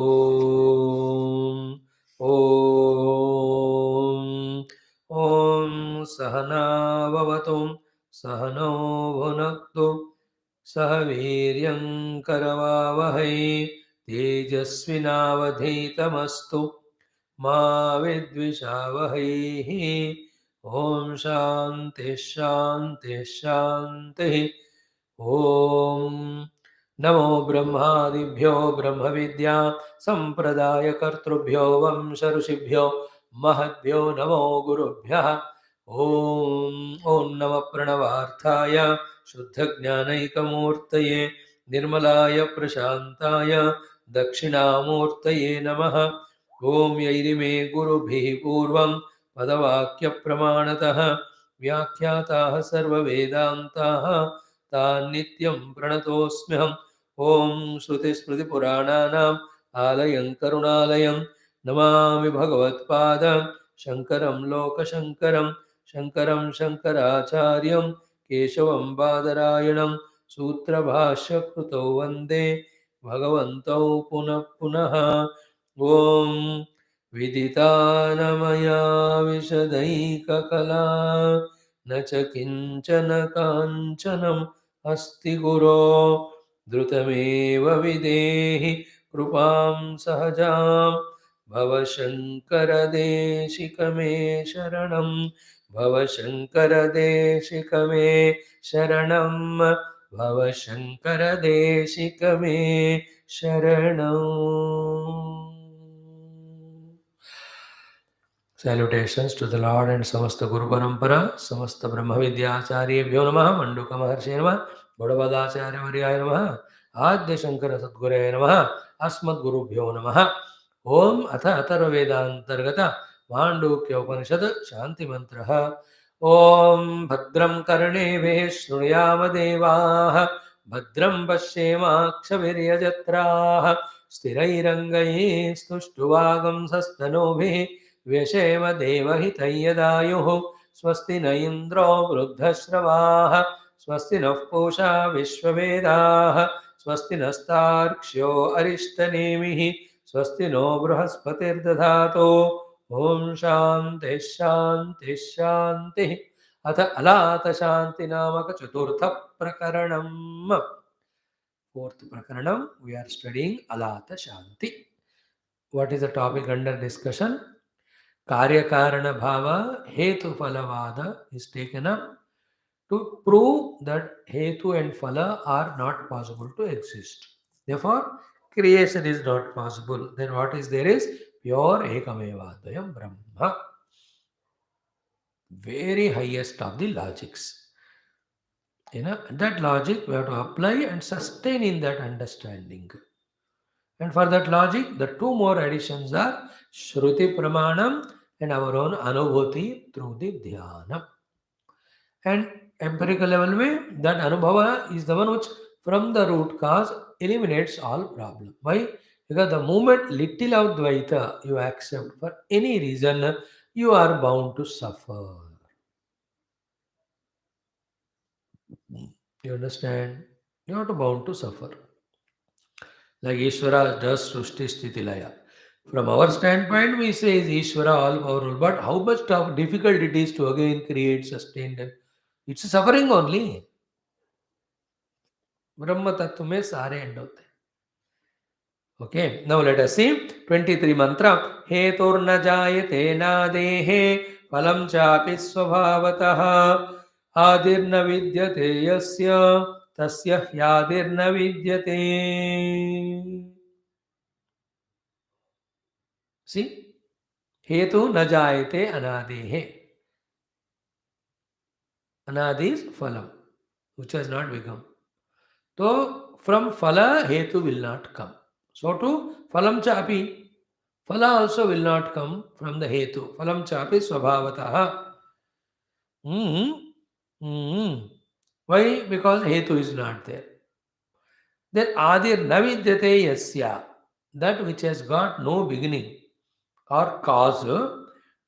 ॐ ॐ सहना भवतु सहनौ भुनक्तु सह वीर्यं करवावहै तेजस्विनावधीतमस्तु मा विद्विषावहै। ॐ शान्ति शान्ति शान्तिः। ॐ नमो ब्रह्मादिभ्यो ब्रह्मविद्या सम्प्रदायकर्तृभ्यो वंश ऋषिभ्यो महद्भ्यो नमो गुरुभ्यः। ॐ नमः प्रणवार्थाय शुद्धज्ञानैकमूर्तये निर्मलाय प्रशान्ताय दक्षिणामूर्तये नमः। ॐ यैरिमे गुरुभिः पूर्वं पदवाक्यप्रमाणतः व्याख्याताः सर्ववेदान्ताः तान् नित्यं प्रणतोऽस्म्यहम्। ॐ श्रुतिस्मृतिपुराणानाम् आलयं करुणालयं नमामि भगवत्पाद शङ्करं लोकशङ्करं शङ्करं शङ्कराचार्यं केशवं बादरायणं सूत्रभाष्यकृतौ वन्दे भगवन्तौ पुनः पुनः। ॐ विदितानमया विशदैककला न च किञ्चन काञ्चनम् अस्ति गुरो द्रुतमेव विदेहि कृपां सहजां भव शङ्कर देशिक मे शरणं भव शङ्कर देशिक मे शरणं भव शङ्कर देशिक मे शरणम्। Salutations to the Lord and Samasta Guru Parampara, Samasta Brahma Vidyacharya Namaha, Manduka Maharshi Namaha, Bodhavadacharya Varyaya Namaha, Adya Shankara Sadguraya Namaha, Asmat Guru Bhyo Namaha. Om Atha Atharva Vedantargata Mandukya Upanishad Shanti Mantraha. Om Bhadram Karneve Shrunuyama Devaha Bhadram Pashyemakshaviryajatraha Sthirairangaye Stuštuvagam Sastanobhi व्यशेम देवहितय्यदायुः स्वस्ति न इन्द्रो वृद्धश्रवाः स्वस्ति नः पूषा विश्ववेदाः स्वस्ति नस्तार्क्ष्यो अरिष्टनेमिः स्वस्ति no बृहस्पतिर्दधातु। ॐ शान्तिः शान्तिः शान्तिः। अथ अलात शान्ति नामक चतुर्थ प्रकरणम्। Fourth prakaranam, we are studying Alata Shanti. What is the topic under discussion? Karyakarana Bhava Hetu Phalavada is taken up to prove that Hetu and Phala are not possible to exist. Therefore, creation is not possible. Then what is there is pure Ekamevadayam Brahma. Very highest of the logics. That logic we have to apply and sustain in that understanding. And for that logic, the two more additions are Shruti Pramanam and our own Anubhuti through the Dhyana. And empirical level way, that Anubhava is the one which from the root cause eliminates all problem. Why? Because the moment little of Dvaita you accept for any reason, you are bound to suffer. You understand? You are bound to suffer. Like Ishvara does Srushti Sthiti Laya. From our standpoint, we say is Ishvara all powerful, but how much tough, difficult it is to again create, sustain them. It's suffering only. Brahma Tattva mein sare end hote. Okay, now let us see 23 mantra. Heturna jayate nadehe phalam chapi svabhavataha adirna vidyate yasya tasya hyadirna vidyate. See? Hetu na jayate anadehe. Anadi is phalam, which has not become. So, from phala, hetu will not come. So, to phalam chapi, phala also will not come from the hetu. Phalam chapi swabhavataha. Why? Because hetu is not there. Then adir navidyate yasya, that which has got no beginning or cause,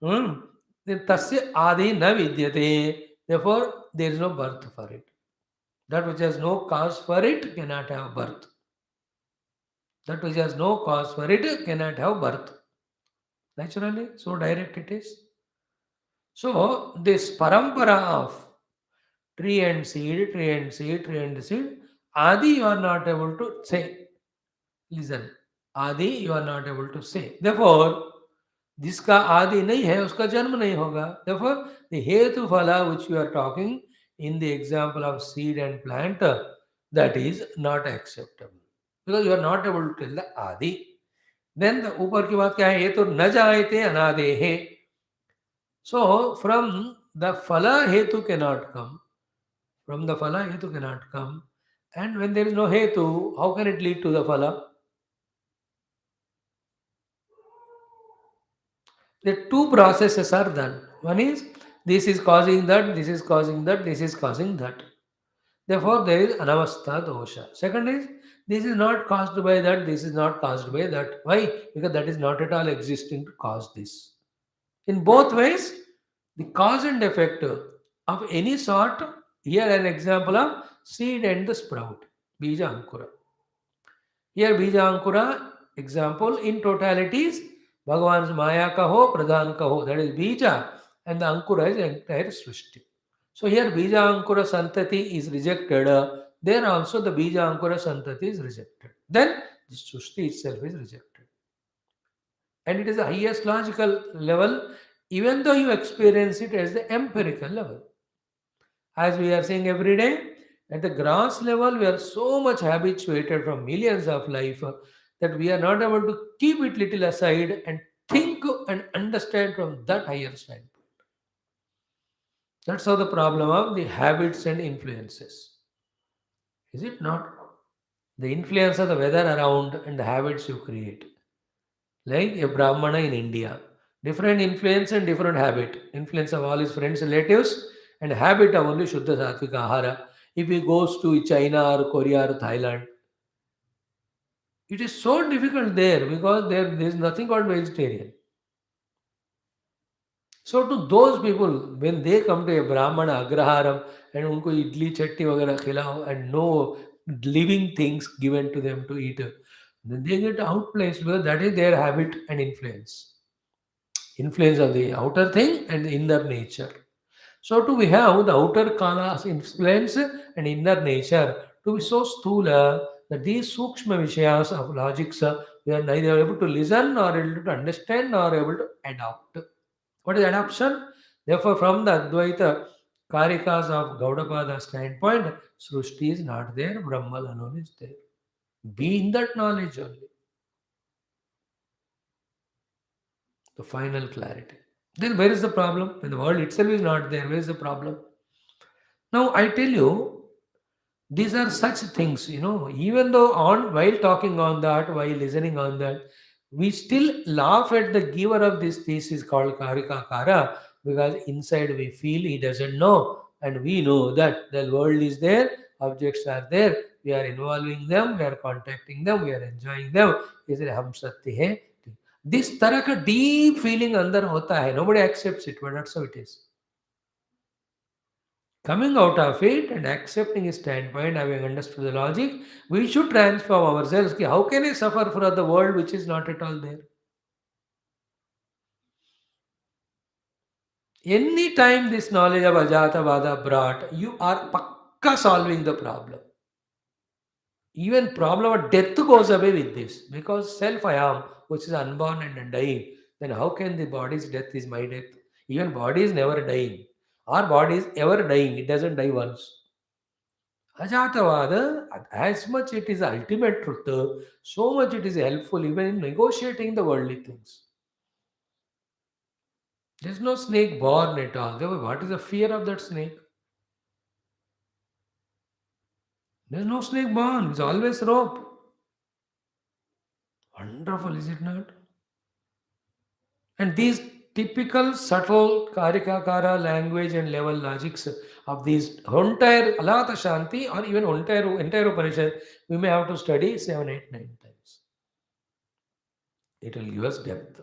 then tasya adi navidyate. Therefore, there is no birth for it. That which has no cause for it cannot have birth. That which has no cause for it cannot have birth. Naturally, so direct it is. So, this parampara of tree and seed, tree and seed, tree and seed, Adi you are not able to say. Listen, Adi you are not able to say. Therefore, जिसका आदि नहीं है उसका जन्म नहीं होगा. Therefore, the hetu phala which you are talking in the example of seed and plant, that is not acceptable because you are not able to tell the adi. Then the ऊपर की बात क्या है? ये तो न जायते अनादे है. So from the phala hetu cannot come. From the phala hetu cannot come. And when there is no hetu, how can it lead to the phala? The two processes are done. One is this is causing that, this is causing that, this is causing that. Therefore, there is anavastha dosha. Second is this is not caused by that, this is not caused by that. Why? Because that is not at all existing to cause this. In both ways, the cause and effect of any sort, here an example of seed and the sprout, bija ankura. Here bija ankura example in totalities, Bhagavan's maya kaho, pradhan kaho, that is bija, and the ankura is entire srishti. So here bija ankura santati is rejected, then also the bija ankura santati is rejected. Then the srishti itself is rejected. And it is the highest logical level, even though you experience it as the empirical level. As we are saying every day, at the gross level, we are so much habituated from millions of life that we are not able to keep it little aside and think and understand from that higher standpoint. That's how the problem of the habits and influences. Is it not? The influence of the weather around and the habits you create. Like a Brahmana in India. Different influence and different habit. Influence of all his friends, relatives, and habit of only Shuddha Satvika Ahara. If he goes to China or Korea or Thailand, it is so difficult there because there is nothing called vegetarian. So to those people, when they come to a Brahmana Agraharam and unko idli chatti vagara khilao and no living things given to them to eat, then they get outplaced because that is their habit and influence. Influence of the outer thing and the inner nature. So to we have the outer kala's influence and inner nature to be so sthula that these sukshma vishayas of logics we are neither able to listen nor able to understand nor able to adopt. What is adoption? Therefore, from the Advaita Karikas of Gaudapada standpoint, Srushti is not there, Brahman alone is there. Be in that knowledge only. The final clarity. Then where is the problem? When the world itself is not there, where is the problem? Now I tell you, these are such things, even though on while talking on that, while listening on that, we still laugh at the giver of this thesis called Karika Kara because inside we feel he doesn't know and we know that the world is there, objects are there, we are involving them, we are contacting them, we are enjoying them. He said, Hum Satya hai. This तरह का deep feeling अंदर होता है. Nobody accepts it, but that's how it is. Coming out of it and accepting his standpoint, having understood the logic, we should transform ourselves. Ki how can I suffer for the world which is not at all there? Any time this knowledge of Ajatavada brought, you are pakka solving the problem. Even problem of death goes away with this because self I am, which is unborn and undying. Then how can the body's death is my death? Even body is never dying. Our body is ever dying. It doesn't die once. Ajatavada, as much it is ultimate truth, so much it is helpful even in negotiating the worldly things. There is no snake born at all. Therefore, what is the fear of that snake? There is no snake born. It's always rope. Wonderful, is it not? And these typical subtle karikakara language and level logics of these entire Alatha Shanti or even entire Upanishad, we may have to study 7, 8, 9 times. It will give us depth.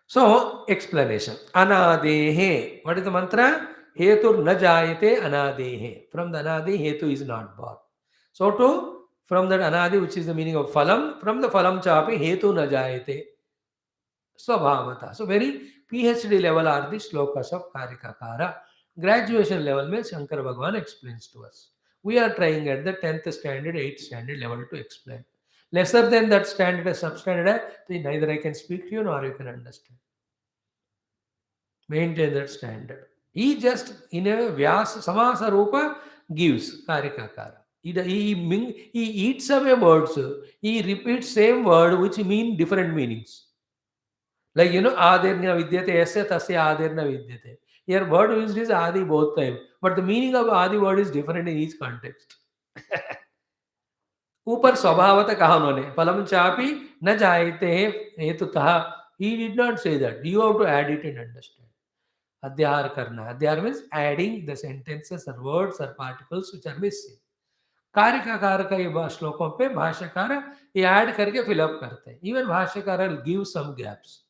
So, explanation. Anadehe. What is the mantra? Hetur na jayate anadehe. From the anadi, hetu is not born. So, to From that anadi, which is the meaning of phalam, from the phalam chapi hetu na jayate swabhavata. So very PhD level are the shlokas of Karikakara. Graduation level mein Shankar Bhagwan explains to us. We are trying at the 10th standard, 8th standard level to explain. Lesser than that standard, substandard, then neither I can speak to you nor you can understand. Maintain that standard. He just in a Vyasa Samasa Rupa gives Karikakara. He eats away words. He repeats same word which mean different meanings. Like, Adirna Vidyate, Yasya Tasya Adirna Vidyate. Here, word used is Adi both time, but the meaning of Adi word is different in each context. ऊपर स्वभावतः कहा उन्होंने फलम चापी न जायते हेतुतः. He did not say that. You have to add it and understand. अध्याहार करना. अध्याहार means adding the sentences or words or particles which are missing. कारिकाकार का ये श्लोकों पे भाष्यकार ये ऐड करके फिलअप करते हैं. इवन भाष्यकार give some gaps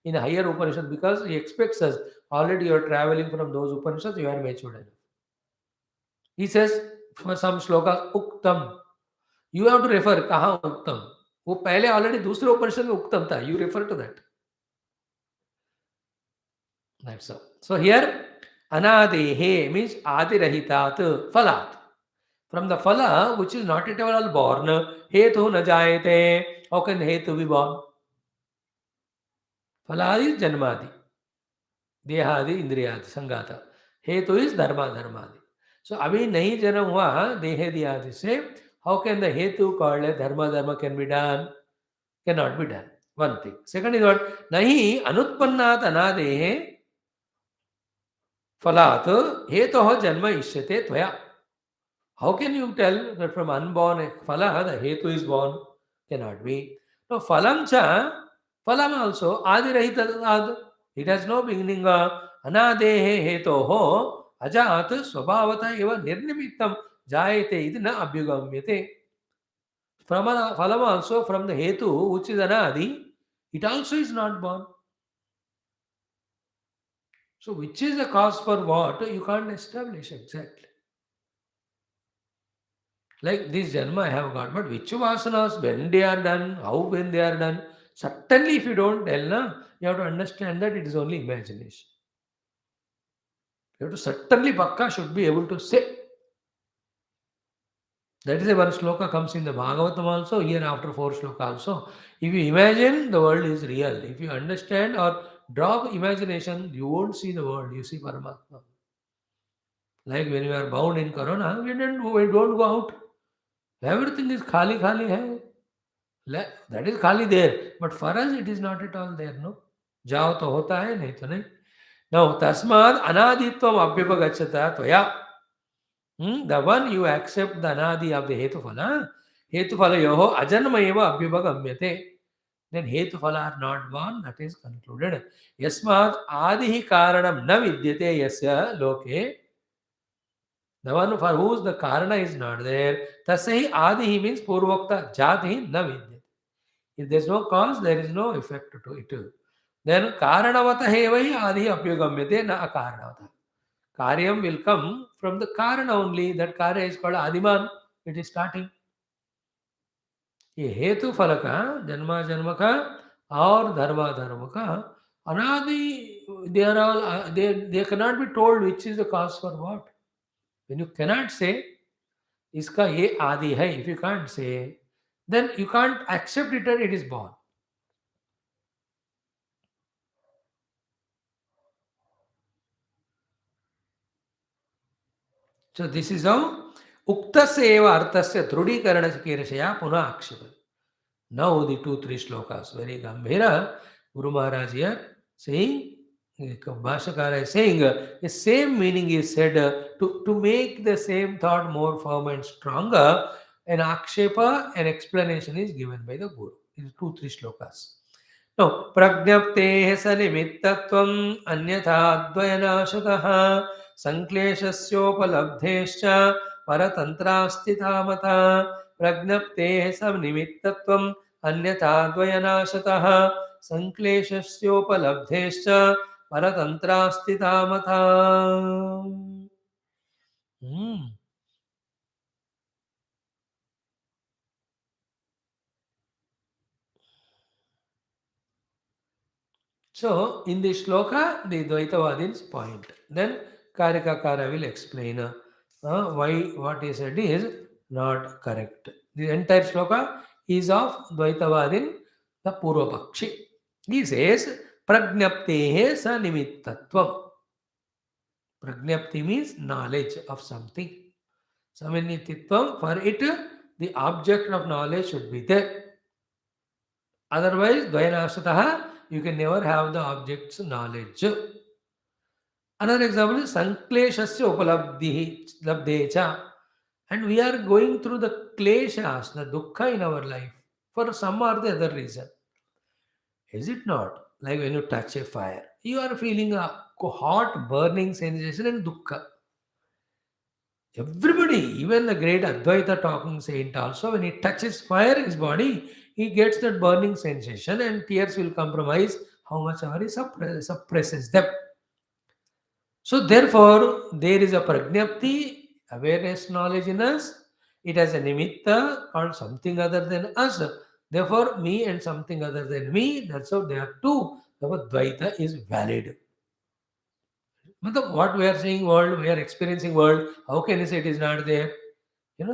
in a higher Upanishad because he expects us. Already you are traveling from those Upanishads, you are matured enough. He says for some shlokas, Uktam. You have to refer, kaha Uktam. वो पहले already दूसरे उपनिषद में उक्तम था. You refer to that. That's all. So here, anadehe means adirahitat, phalat. From the phala, which is not at all born, hetu na jayate. How can hetu be born? Phaladi janmadi. देहादि इंद्रियादि संगाता. हेतु is धर्मादि. सो अभी नहीं जन्म हुआ देहेदि आदि से. How can the हेतु कॉल्ड धर्म can be done? Can not be done. One thing. Second is what? नहीं अनुत्पन्नात् अनादेः फलात् हेतोः जन्म इष्यते त्वया. How can you tell that from unborn फला द हेतु is born? Can not be. No फलम च फलम आल्सो आदिरहितात्. It has no beginning. Anadehe hetoho ajat swabhavata eva nirnimittam jayate iti na abhyugamyate. From phalam also, from the hetu which is anadi, it also is not born. So which is the cause for what? You can't establish exactly. Like this janma I have got, but which vasanas, when they are done, how when they are done. Certainly if you don't tell, you have to understand that it is only imagination. You have to certainly Pakka should be able to say. That is why one shloka comes in the Bhagavatam also, here after 4 shloka also. If you imagine, the world is real. If you understand or drop imagination, you won't see the world, you see Paramatma. Like when we are bound in Corona, we don't go out. Everything is khali hai. That is khali there. But for us, it is not at all there, no? Jao to hota hai, nahi to nahi. Now, tasmad anaditvam abhyapagachata tvaya. The one you accept the anadi of the hetufala yoho ajanmayeva abhyupagamyate. Then hetufala are not born, that is concluded. Yasmad adihi karanam na vidyate yasya loke. The one for whose the karana is not there, tasahi adihi means purvakta jatihi na vidyate. If there is no cause, there is no effect to it. Then karanavata hevahi adihi abhyugamyate na akaranavata. Karyam will come from the Karana only. That Karya is called Adiman. It is starting. ये हेतु फल का जन्मा का और धर्म का अनादि, they are all they cannot be told which is the cause for what. When you cannot say इसका ये आदि है, if you can't say, then you can't accept it and it is born. So this is how uktasya eva arthasya dhrudikaranasya kirashaya punah akshipati. Now the 2-3 shlokas, very Gambhira, Guru Maharaj here saying, Bhashakara is saying, the same meaning is said to make the same thought more firm and stronger. An akshepa, an explanation is given by the Guru. It is 2-3 shlokas. Now, pragnaptehe sanimittattvam anyatha dvayanashataha sankleshasyopaladhescha paratantrasthitamata. प्रज्ञप्तेः सनिमित्तत्वम् अन्यथा द्वयनाशतः संक्लेशस्योपलब्धेश्च परतन्त्रास्थितामथा. So, in this shloka, the Dvaitavadins point. Then Karikakara will explain why what he said is not correct. The entire shloka is of Dvaitavadin, the Purvapakshi. He says, Pragnaptehe Sanimitatvam. Pragnapti means knowledge of something. Samanititvam, for it, the object of knowledge should be there. Otherwise, Dvayanasataha, you can never have the object's knowledge. Another example is Sankleshasya Upalabdhi Labdecha. And we are going through the kleshas, the dukkha in our life for some or the other reason. Is it not? Like when you touch a fire, you are feeling a hot burning sensation and dukkha. Everybody, even the great Advaita talking saint also, when he touches fire, his body, he gets that burning sensation and tears will compromise how much ever he suppresses them. So therefore, there is a pragnapti, awareness, knowledge in us. It has a nimitta called something other than us. Therefore, me and something other than me, that's how they are two. Therefore, Dvaita is valid. What we are seeing world, we are experiencing world, how can you say it is not there?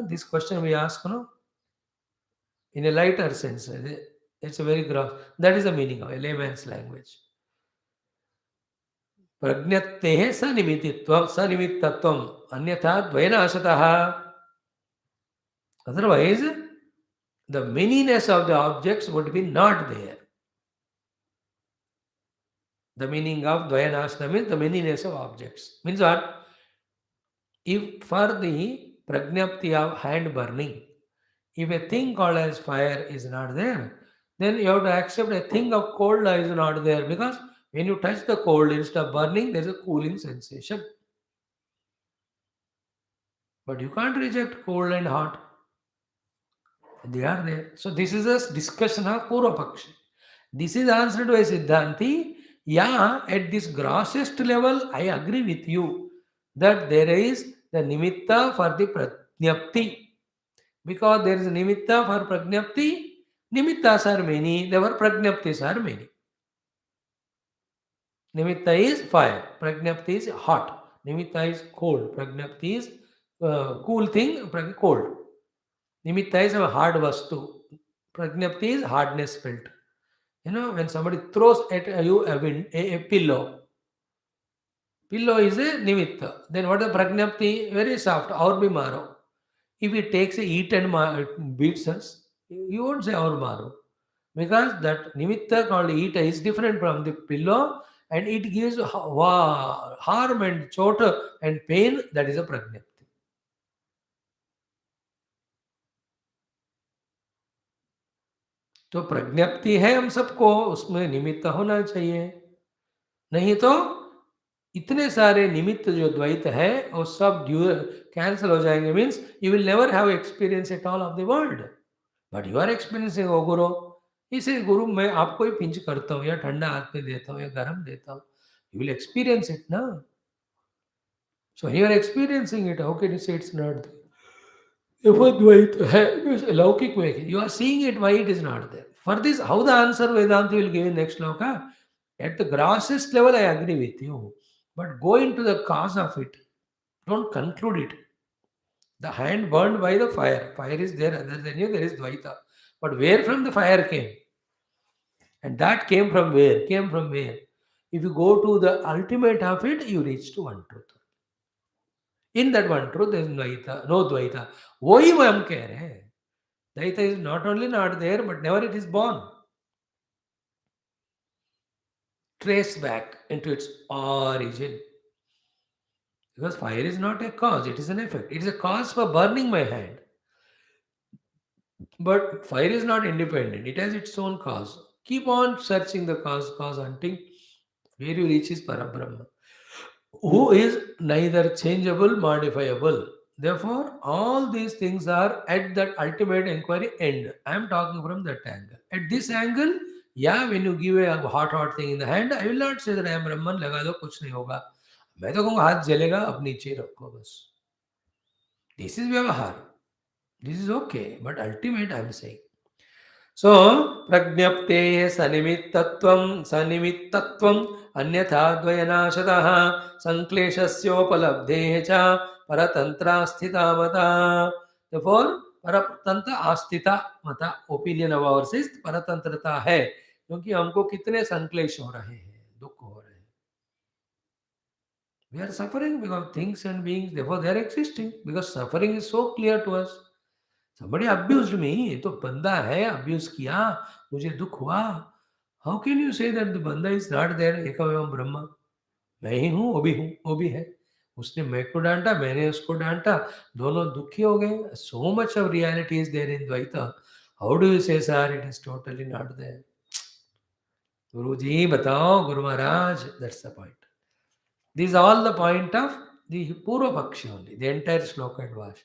This question we ask, in a lighter sense. It's a very gross. That is the meaning of a layman's language. प्रज्ञत्तेः सनिमित्तित्वं सनिमित्तत्वम् अन्यथा द्वयनाशतः. Otherwise, the manyness of the objects would be not there. The meaning of dvayanashta means the manyness of objects. Means what? If for the pragnapti of hand burning, if a thing called as fire is not there, then you have to accept a thing of cold is not there, because when you touch the cold, instead of burning, there is a cooling sensation. But you can't reject cold and hot. They are there. So this is a discussion of Purva Pakshi. This is answered by Siddhanti. Yeah, at this grossest level, I agree with you that there is the nimitta for the prajnapti. Because there is a nimitta for prajnapti, nimittas are many, therefore prajnaptis are many. Nimitta is fire, pragnapti is hot, nimitta is cold, pragnapti is cool thing, cold. Nimitta is a hard vastu, pragnapti is hardness felt. When somebody throws at you a pillow, pillow is a nimitta. Then what is pragnapti? Very soft, aur bhi maro. If it takes a heat and beats us, you won't say aur maro. Because that nimitta called heat is different from the pillow and it gives harm and chota and pain. That is a pragnapti. तो प्रज्ञप्ति है हम सबको, उसमें निमित्त होना चाहिए. नहीं तो इतने सारे निमित्त जो द्वैत है वो सब कैंसिल हो जाएंगे. Means you will never have experience at all of the world. But you are experiencing O guru. इसे गुरु मैं आपको ही पिंच करता हूँ या ठंडा हाथ में देता हूँ या गर्म देता हूँ. यू विल एक्सपीरियंस इट ना. So you are experiencing it. How can you say it's not there? द्वैत है लौकिक में. You are seeing it, why it is not there. For this, how the answer Vedanta will give in next shloka? At the grossest level, I agree with you. But go into the cause of it. Don't conclude it. The hand burned by the fire. Fire is there, other than you, there is Dvaita. But where from the fire came? And that came from where? Came from where? If you go to the ultimate of it, you reach to one truth. In that one truth, there is no Dvaita. वही हम कह रहे हैं. Dvaita is not only not there, but never it is born. Trace back into its origin. Because fire is not a cause, it is an effect. It is a cause for burning my hand. But fire is not independent, it has its own cause. Keep on searching the cause hunting. Where you reach is Parabrahma, who is neither changeable, modifiable. Therefore, all these things are at that ultimate inquiry end. I am talking from that angle. At this angle, yeah, when you give a hot thing in the hand, I will not say that I am Brahman, लगा दो कुछ नहीं होगा. मैं तो कहूँगा हाथ जलेगा, अब नीचे रखो बस. This is व्यवहार. This is okay, but ultimate I am saying. सो प्रज्ञप्ते सनिमित्तत्वं अन्यथा द्वयनाशतः संक्लेशस्योपलब्धेः च परतंत्रा स्थिता मता। Therefore, परतंत्र आस्थिता मता ओपिनियन ऑफ आवर्स इज परतंत्रता है, क्योंकि हमको कितने संक्लेश हो रहे हैं, दुख हो रहे हैं। We are suffering because things and beings, therefore they are existing, because suffering is so clear to us. Somebody abused me, तो बंदा है, अब्यूज किया, मुझे दुख हुआ। How can you say that the बंदा इज नॉट देयर, एकम एवं ब्रह्म? मैं ही हूँ, वो भी है। उसने मेरे को डांटा, मैंने उसको डांटा, दोनों दुखी हो गए। So much of reality is there in dvaita. How do you say sir it is totally not there? Guru ji बताओ, guru maharaj, that's the point. This all the point of the purva paksha only, the entire shloka advance.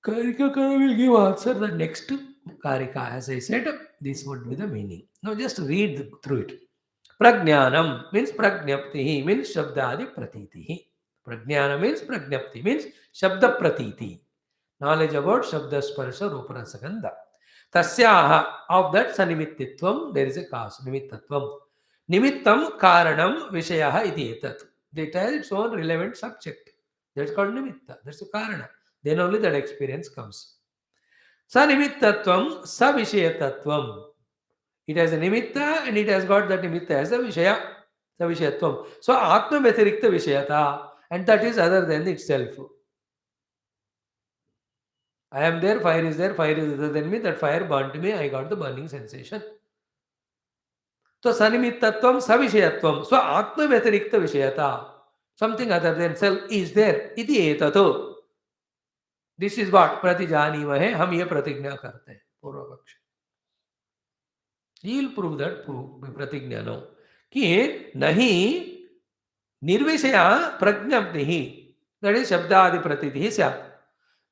Karika will give answer the next Karika. As I said, this would be the meaning. Now just read through it. Prajnanam means prajnapti means Shabdadi Pratiti. Prajnana means prajnapti means Shabda Pratiti. Knowledge about Shabda Sparsha Rupana Sagandha. Tasyaha, of that Sanimittitvam, there is a cause, Nimittatvam. Nimittam Karanam Vishayaha iti etat. It has its own relevant subject. That's called Nimitta. That's the Karana. Then only that experience comes. Sanimittattvam, Savishayatattvam. It has a nimitta and it has got that nimitta as a Vishaya, Savishayatvam. So Atma Vyatirikta Vishayata, and that is other than itself. I am there, fire is other than me, that fire burnt me, I got the burning sensation. So Sanimittattvam, Savishayatvam. So Atma Vyatirikta Vishayata, something other than self is there. Iti etato. This is what प्रतिजानीमहे, हम ये प्रतिज्ञा करते हैं। पूर्व पक्ष ही will prove that प्रतिज्ञानो कि नहीं निर्विषया प्रज्ञप्ति ही, दैट इज शब्दादि प्रतीति ही स्यात्।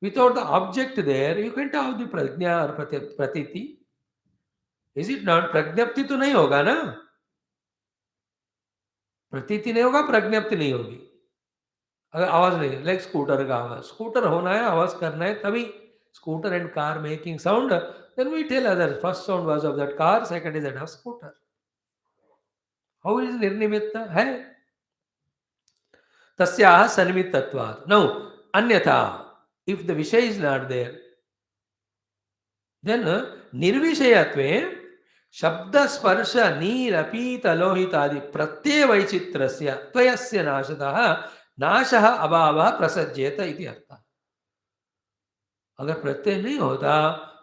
Without the object there you can have the prajna और प्रतीति। Is it not? प्रज्ञप्ति तो नहीं होगा ना, प्रतीति नहीं होगा, प्रज्ञप्ति नहीं होगी। अगर आवाज नहीं, लाइक स्कूटर का आवाज, स्कूटर होना है, आवाज करना है, तभी scooter and car making sound, then we tell other first sound was of that car, second is that of scooter. How is निर्निमित्त है? तस्याः सनिमित्तत्वात्। नो अन्यथा, if the vishaya is not there, then निर्विषयत्वे शब्द स्पर्श नील पीत लोहित आदि प्रत्यय वैचित्रस्य त्वयस्य नाशतः नाशः अभावः प्रसज्येत इति अर्थः। अगर प्रत्यय नहीं होता,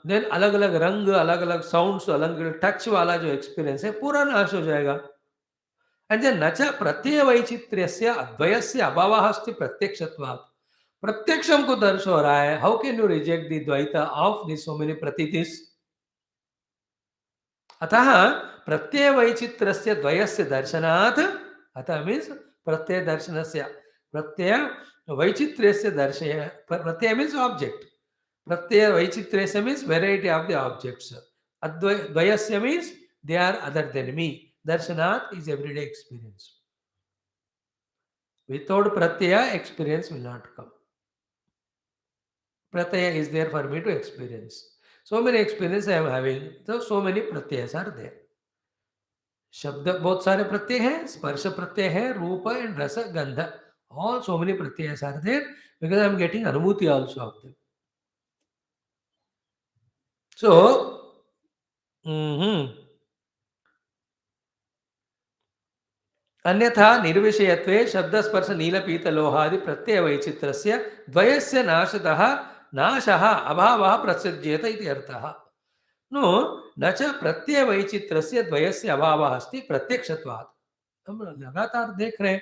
देन अलग अलग रंग, अलग अलग साउंड्स, अलग अलग टच वाला जो एक्सपीरियंस है पूरा नाश हो जाएगा। एंड देन न च प्रत्यय वैचित्र्यस्य अद्वयस्य अभावः अस्ति प्रत्यक्षत्वात्। प्रत्यक्षम को दर्श हो रहा है, how can you reject the द्वैत ऑफ दिस सो मेनी प्रतीतिस? अतः प्रत्यय वैचित्रस्य द्वयस्य दर्शनात्, अतः मीन्स प्रत्यय दर्शनस्य, प्रत्यय वैचित्र्यस्य दर्शय, प्रत्यय मीन्स ऑब्जेक्ट, प्रत्यय वैचित्र्यस्य means variety of the objects, द्वयस्य means they are other than me, दर्शनात् is everyday experience. Without pratyaya experience will not come. Pratyaya is there for me to experience. So many experiences I am having, so many pratyayas are there. शब्द बहुत सारे प्रत्यय हैं, स्पर्श प्रत्यय है, रूप and रस गंध, all so many pratyayas are there because I am getting anubhuti also of them. So अन्यथा निर्विषयत्वे शब्द स्पर्श नील पीत लोहादि प्रत्यय वैचित्रस्य द्वयस्य नाशतः नाशः अभावः प्रसज्येत इति अर्थः। नो न च प्रत्यय वैचित्रस्य द्वयस्य अभावः अस्ति प्रत्यक्षत्वात्। हम लगातार देख रहे हैं,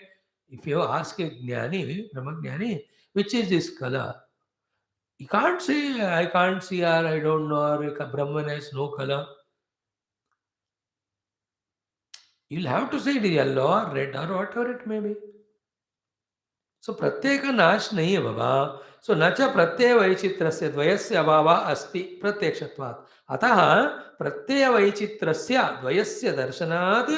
if you ask a jnani, brahmajnani, which is this colour, you can't say I can't see और आई डोंट नो और Brahman has no colour, you'll have to say it is yellow or red or whatever it may be. So प्रत्यय का नाश नहीं है बाबा। सो न च प्रत्यय वैचित्रस्य द्वयस्य अभावः अस्ति प्रत्यक्षत्वात्। अतः प्रत्यय वैचित्रस्य द्वयस्य दर्शनात्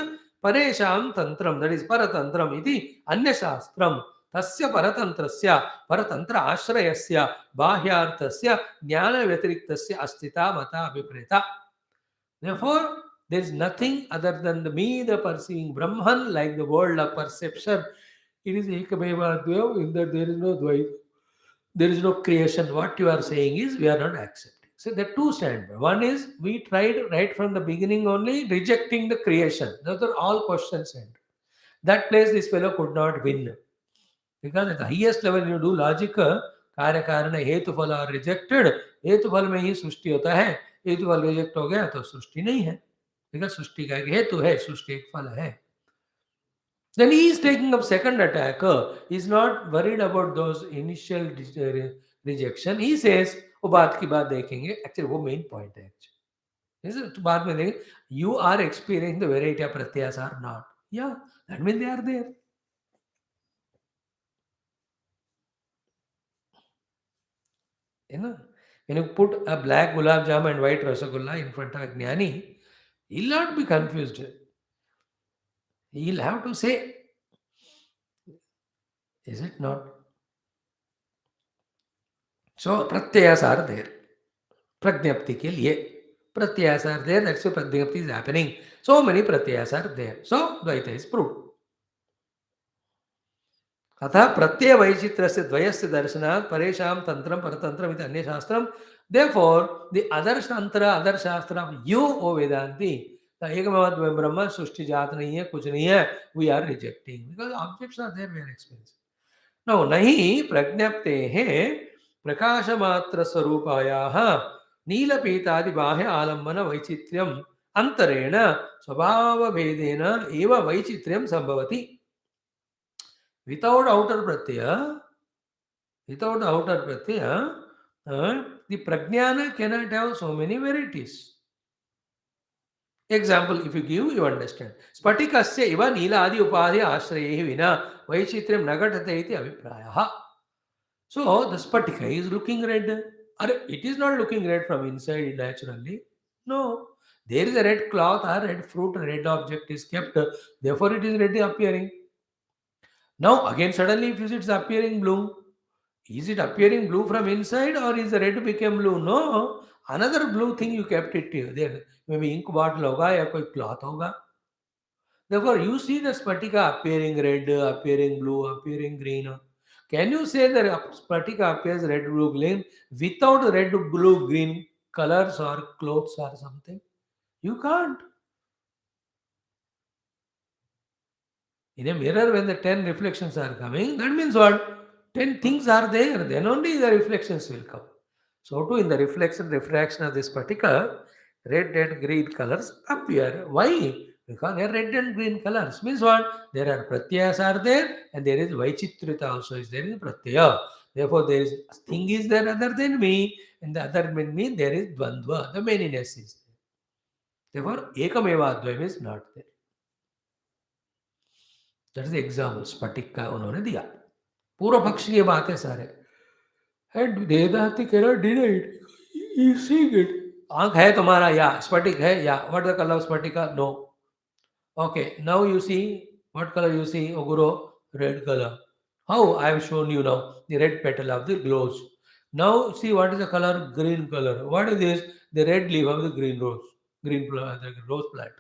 परेषां तंत्रं, दैट इज परतंत्रम् इति अन्य शास्त्रं, तस्य परतंत्रस्य परतंत्र आश्रयस्य बाह्यार्थस्य ज्ञान व्यतिरिक्तस्य अस्तिता मता अभिप्रेता। Therefore, there is nothing other than the me, the perceiving Brahman, like the world of perception. It is Ekameva Advaita, in that there is no Dvaita. There is no creation. What you are saying is we are not accepting. So there are two standards. One is we tried right from the beginning only rejecting the creation. Those are all questions. That place this fellow could not win. Because at the highest level you do logic, कार्य कारण हेतु फल are rejected, हेतु फल में ही सृष्टि होता है, हेतु फल रिजेक्ट हो गया तो सृष्टि नहीं है, बिकॉज सृष्टि का एक हेतु है, सृष्टि एक फल है. Then he is taking up second attack. He is not worried about those initial rejection. He says, वो बात की बात देखेंगे. Actually वो main point है. Actually, तो बाद में देखेंगे. You are experiencing the variety of pratyas or not? Yeah, that means they are there. You know, when you put a black gulab jam and white rasagulla in front of a jnani, he'll not be confused. He'll have to say, is it not? So pratyas are there. Pragnapti ke liye. Pratyas are there, that's why pragnapti is happening. So many pratyas are there. So Dvaita is proved. अतः प्रत्यय वैचित्रस्य द्वयस्य दर्शनात् परेषां तंत्रं परतंत्रम् इति अन्य शास्त्रं. Therefore, the other tantra, other shastra of you, O Vedanti, the एकमेव ब्रह्म सृष्टि जात नहीं है, कुछ नहीं है, we are rejecting because objects are there, we are experiencing. Now, नहीं प्रज्ञप्ते हैं प्रकाश मात्र स्वरूपायाः नीलपीतादि बाह्य आलम्बन वैचित्र्यम् अंतरेण स्वभाव भेदेन एव वैचित्र्यं संभवति. Without outer pratyaya, the prajnana cannot have so many varieties. Example, if you give, you understand. Spatikasya iva nila adi upadhi ashrayehi vina vaichitriyam nagatate iti abhiprayah. So, the spatika is looking red. Or it is not looking red from inside naturally. No. There is a red cloth or red fruit, red object is kept. Therefore, it is red appearing. Now, again, suddenly, if you see it's appearing blue, is it appearing blue from inside or is the red became blue? No. Another blue thing you kept it there. Maybe ink bottle hoga ya koi cloth hoga. Therefore, you see the spatika appearing red, appearing blue, appearing green. Can you say that spatika appears red, blue, green without red, blue, green colors or clothes or something? You can't. In a mirror, when the 10 reflections are coming, that means what? 10 things are there, then only the reflections will come. So, too, in the refraction of this particular red and green colors appear. Why? Because they are red and green colors. Means what? There are pratyas are there and there is vaichitrita also is there in pratyaya. Therefore, there is thing is there other than me, and the other than me there is dvandva, the manyness is there. Therefore, ekameva advaim is not there. That is the example. स्फटिक का उन्होंने दिया. पूर्व पक्ष की बात है सारे. And Vedanti cannot deny it. He is seeing it. आंख है तुम्हारा, या स्फटिक है, या what the color of स्फटिका? No. Okay, now you see what color you see, Oguro? Red color. How? I have shown you now the red petal of the glows. Now see what is the color? Green color. What is this? The red leaf of the green rose, green the rose plant.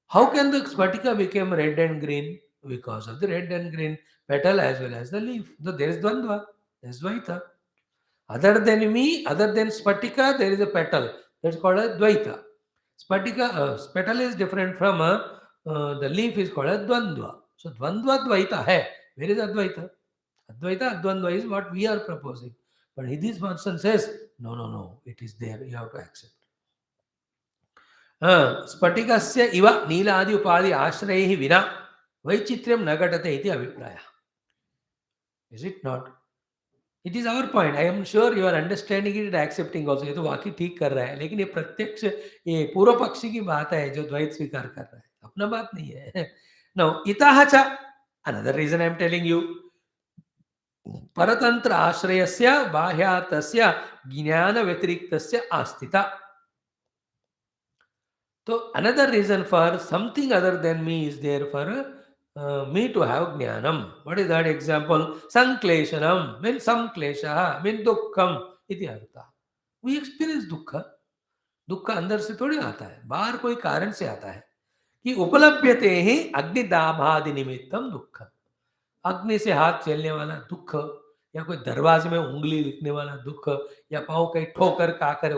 How can the spatika become red and green? Because of the red and green petal as well as the leaf. So there is dvandva, there is dvaita. Other than me, other than spatika, there is a petal. That's called a dvaita. Spatika, petal is different from the leaf is called a dvandva. So dvandva dvaita hai. Where is advaita? Advaita, advandva is what we are proposing. But this person says, no, no, no, it is there. You have to accept. स्फटिकस्य इव नीलादि उपाधि आश्रयैः विना वैचित्र्यं न घटते इति अभिप्रायः. Is it not? It is our point. I am sure you are understanding it and accepting also. ये तो वाकई ठीक कर रहा है, लेकिन ये प्रत्यक्ष ये पूर्व पक्षी की बात है जो द्वैत स्वीकार कर रहा है, अपना बात नहीं है. Now इतः च another reason I am telling you, परतंत्र आश्रयस्य बाह्यार्थस्य ज्ञान व्यतिरिक्तस्य आस्थिता. So another reason for something other than me is there for me to have jnanam. What is that example? Sankleshanam means samklesha means dukkham iti artha. We experience dukkha. दुख अंदर से थोड़ी आता है, बाहर कोई कारण से आता है कि उपलभ्यते ही अग्निदाभादि निमित्तम दुख। अग्नि से हाथ जलने वाला दुख, या कोई दरवाजे में उंगली लिखने वाला दुख, या पाँव कहीं ठोकर खाकर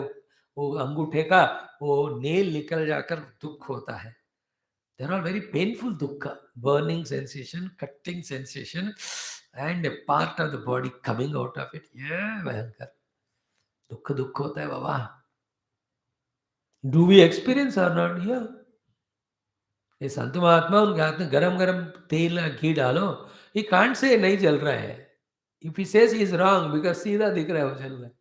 वो अंगूठे का वो नेल निकल जाकर दुख होता है। There are very painful dukha, burning sensation, cutting sensation, and a part of the body coming out of it. ये भयंकर दुख दुख होता है बाबा। Do we experience or not here? ये संत महात्मा उनके हाथ में गरम गरम तेल या घी डालो, ये कांट से नहीं जल रहा है। If he says he is wrong, because सीधा दिख रहा है वो जल रहा है।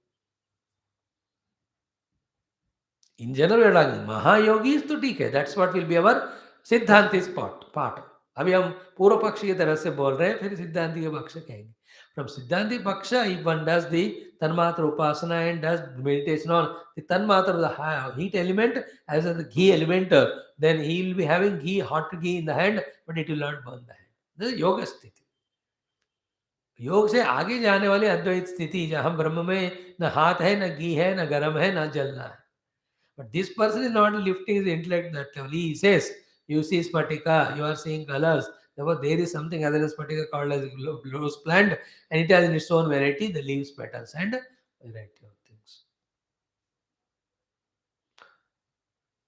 इन जनरल महायोगीज तो ठीक है, that's what will be our सिद्धांत इज पार्ट। अभी हम पूर्व पक्ष की तरह से बोल रहे हैं, फिर सिद्धांति के पक्ष कहेंगे। फ्रॉम सिद्धांति पक्ष, इफ वन डज दी तन्मात्र उपासना and does meditation on the तन्मात्र the heat element as a ghee element, then he will be having ghee, hot ghee in the hand, but it will not burn the hand. this is योग स्थिति। योग से आगे जाने वाली अद्वैत स्थिति, जहां ब्रह्म में न हाथ है, न घी है, न गर्म है, न जलना है। But this person is not lifting his intellect that level. He says, you see Spatika, you are seeing colors. Therefore, there is something other than Spatika called as rose plant, and it has in its own variety the leaves, petals, and variety of things.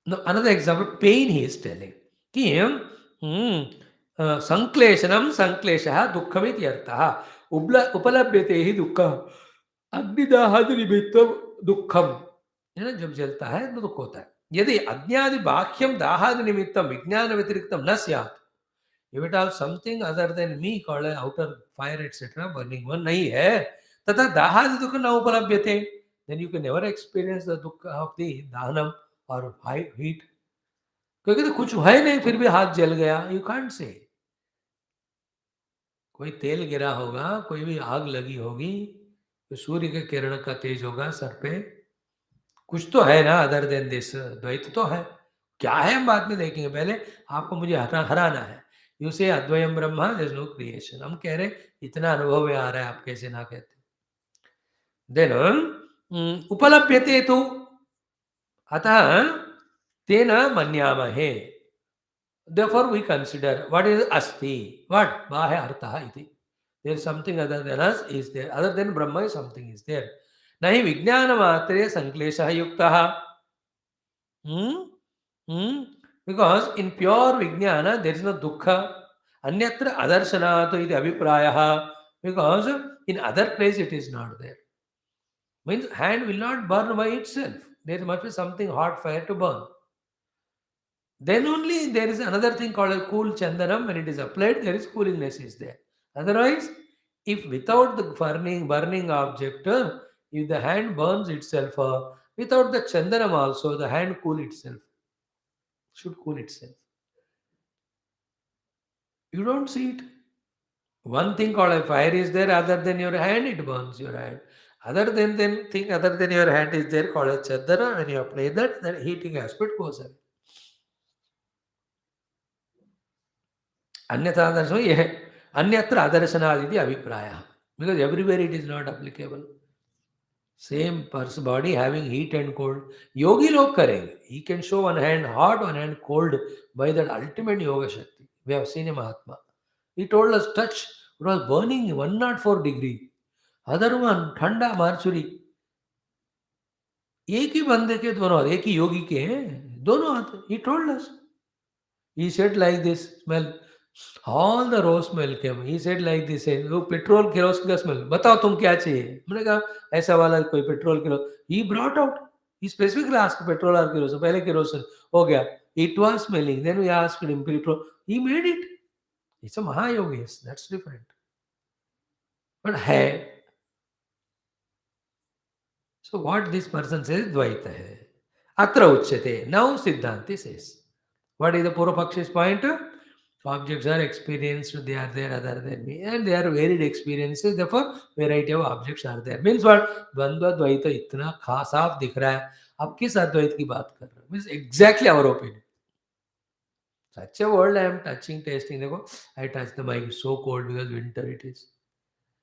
Now, another example, pain he is telling. कि संक्लेशनम संक्लेशः दुःखमिति अर्थः। उपलभ्यते ही दुःखः अग्निदाहादि निमित्तम दुःखम। है ना, जब जलता है तो दुख होता है। यदि अज्ञादि बाह्यम दाहादि निमित्तम विज्ञान व्यतिरिक्तम न स्यात्, if it has something other than me called an outer fire etc burning one नहीं है, तथा दाहादि दुख न उपलभ्यते, then you can never experience the दुख of the दाहनम or heat, क्योंकि तो कुछ है नहीं फिर भी हाथ जल गया, you can't say। कोई तेल गिरा होगा, कोई भी आग लगी होगी, तो सूर्य के किरण का तेज होगा सर पे, कुछ तो है ना अदर देन दिस, द्वैत तो है। क्या है हम बाद में देखेंगे, पहले आपको मुझे हराना है। यू से अद्वयम ब्रह्मा, देयर इज नो क्रिएशन। हम कह रहे इतना अनुभव में आ रहा है, आप कैसे ना कहते। देन उपलभ्यते तो अतः तेन मन्यामहे, therefore we consider what is asti, what bahe artha iti, there is something other than us is there, other than brahma is something is there। nahi vijnana matre sankleshah yuktah। Because in pure vijnana there is no dukkha, anyatra adarshanato iti abhiprayah, because in other place it is not there। means hand will not burn by itself, there must be something hot fire to burn, then only there is another thing called a cool chandanam, when it is applied there is coolingness is there, otherwise if without the burning object, if the hand burns itself, without the chandanam also the hand cool itself, should cool itself, you don't see it। one thing called a fire is there, other than your hand it burns your hand, other than thing other than your hand is there called a chandana, when you apply that then heating aspect goes away। अन्यथा दर्शन यह अन्यत्र अदर्शनादि अभिप्राय, because everywhere it is not applicable। Same पर्स body having heat and cold, योगी लोग करेंगे, he can show one hand hot one hand cold by that ultimate योग शक्ति। We have seen a mahatma, he told us touch, it was burning 104 degree, other one ठंडा मार्चुरी। एक ही बंदे के दोनों हाथ, एक ही योगी के हैं दोनों हाथ। he told us, he said like this smell, all the rose smell came, he said like this, वो पेट्रोल केरोसिन का स्मेल, बताओ तुम क्या चाहिए। मैंने कहा ऐसा वाला कोई पेट्रोल केरो, he brought out, he specifically asked petrol और केरोसिन, पहले केरोसिन हो गया, it was smelling, then we asked him petrol, he made it। it's a महायोगी, that's different, but है। so what this person says द्वैत है, अत्र उच्यते। now सिद्धांति says, what is the Purvapakshi's point? Objects are experienced, they are there other than me, and they are varied experiences, therefore variety of objects are there। means what? द्वंद्व द्वैत इतना खास साफ दिख रहा है, आप किस अद्वैत की बात कर रहे हो? means exactly our opinion। such a world I am touching, tasting, देखो I touch the mic, so cold because winter it is,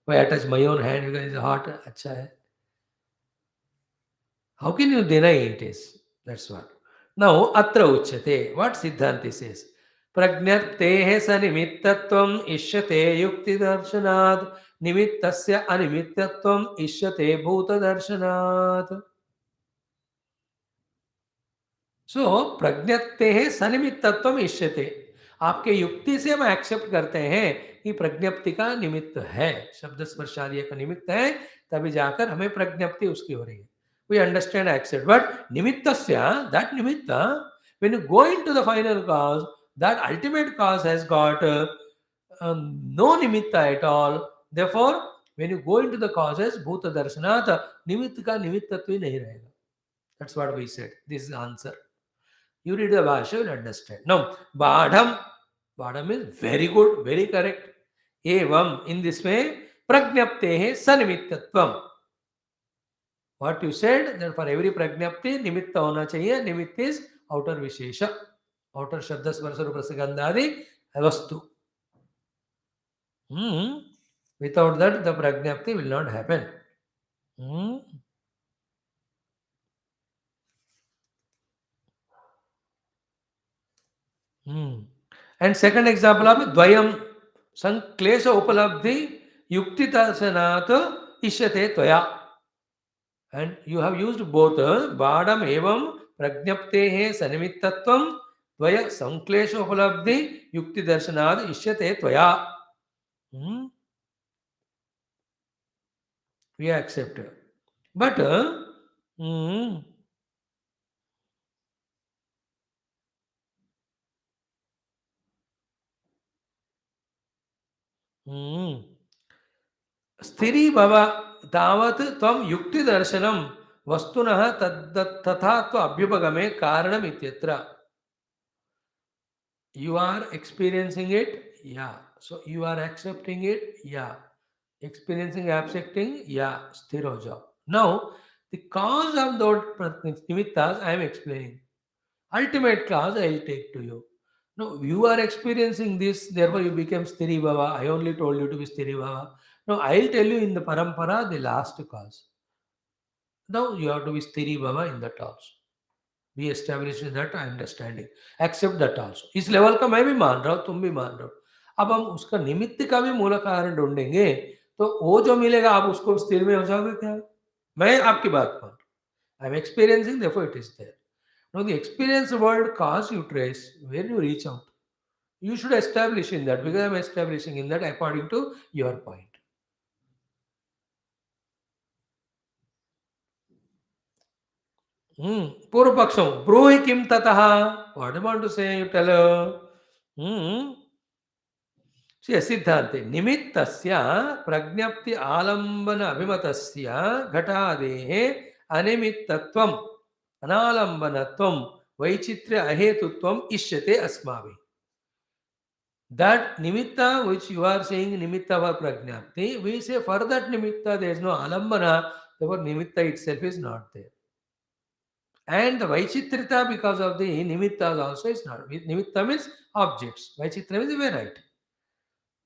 why I touch my own hand because it's hot, अच्छा है। how can you deny it is? That's what. Now, atra uchyate. What Siddhanti says? Prajnaptehe sanimittattvam ishyate yukti darshanad nimittasya animittatvam ishyate bhuta darshanad. सो प्रज्ञप्ते सनिमित्तत्व इष्यते. आपके युक्ति से हम accept करते हैं कि प्रज्ञप्ति का निमित्त है, शब्द स्पर्श आदि का निमित्त है, तभी जाकर हमें प्रज्ञप्ति उसकी हो रही है. We understand, accept, but nimittasya, that nimitta, when you go into the final cause, that ultimate cause has got no nimitta at all. Therefore, when you go into the causes, bhuta darshanat, nimitta ka nimittatva ही नहीं रहेगा. That's what we said. This is the answer. You read the Bhasha, you will understand. Now, Badham. Badham is very good, very correct. Evam, in this way, Pragnaptehe Sanimitthatvam. What you said, that for every Pragnapti, Nimitta hona chahiye. Nimitta is outer Vishesha. Outer Shabda Sparsa Rupa Gandhadi Vastu. Without that, the Pragnapti will not happen. And second example of Dvayam Sanklesha Upalabdhi Yukti Darshanat Ishyate Tvaya. And you have used both Badam Evam Pragnaptehe Sanimittattvam Tvaya Sanklesha Upalabdhi Yukti Darshanat Ishyate Tvaya. We accept. But स्थिरी भव तावत् त्वं युक्ति दर्शनम वस्तुनः तथा त्व अभ्युपगमे कारणम इत्यत्र. You are experiencing it, yeah. So you are accepting it, yeah. Experiencing, accepting, yeah. Sthir ho jao. Now, the cause of those nimittas I am explaining. Ultimate cause I will take to you. No, you are experiencing this, therefore you became Sthiri Bhava. I only told you to be Sthiri Bhava. No, I will tell you in the Parampara the last cause. Now you have to be Sthiri Bhava in that also. Be established in that understanding. Accept that also. इस level का मैं भी मान रहा हूँ, तुम भी मान रहे हो. अब हम उसका निमित्त का भी मूल कारण ढूंढेंगे तो वो जो मिलेगा आप उसको स्थिर में हो जाओगे क्या? मैं आपकी बात मान. I am experiencing, therefore it is there. Now the experience word cause you trace where you reach out. You should establish in that because I am establishing in that according to your point. Purva Paksham. Bruhi kim tataha. What do you want to say? You tell her. See, Siddhante. Nimittasya pragnapti alambana abhimatasya ghatadehe animittattvam analambanatvam vaichitra ahetutvam ishyate asmavi. That nimitta which you are saying nimitta va pragnapti, we say for that nimitta there is no alambana, therefore nimitta itself is not there. And the Vaichitrita because of the nimittas also is not. Nimitta means objects. Vaichitra means variety.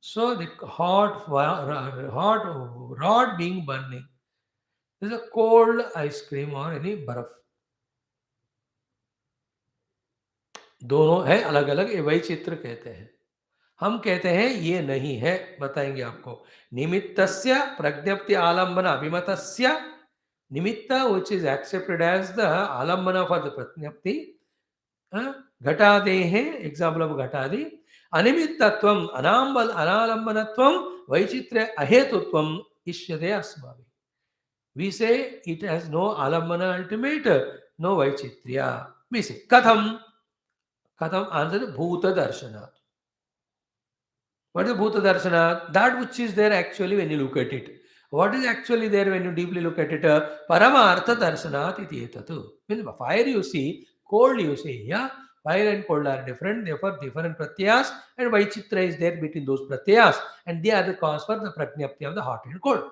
So the hot rod being burning. There is a cold ice cream or any barf. दोनों है अलग अलग, ये वैचित्र कहते हैं. हम कहते हैं ये नहीं है, बताएंगे आपको. निमित्तस्य प्रज्ञप्ति आलम्बन अभिमतस्य. Nimitta, which is accepted as the alambana for the pratnyapti. Ghatadehe, example of Ghatadi. Animittatvam, analambanatvam, vaichitra ahetutvam ishyate asmavi. We say it has no alambana ultimate, no vaichitriya. We say, Katham. Katham answer, Bhuta Darshanat. What is Bhuta Darshanat? That which is there actually when you look at it. What is actually there when you deeply look at it? Paramartha Darshanat iti etatu. Means fire you see, cold you see. Yeah? Fire and cold are different, therefore different pratyas, and Vaichitra is there between those pratyas, and they are the cause for the pratyapti of the hot and cold.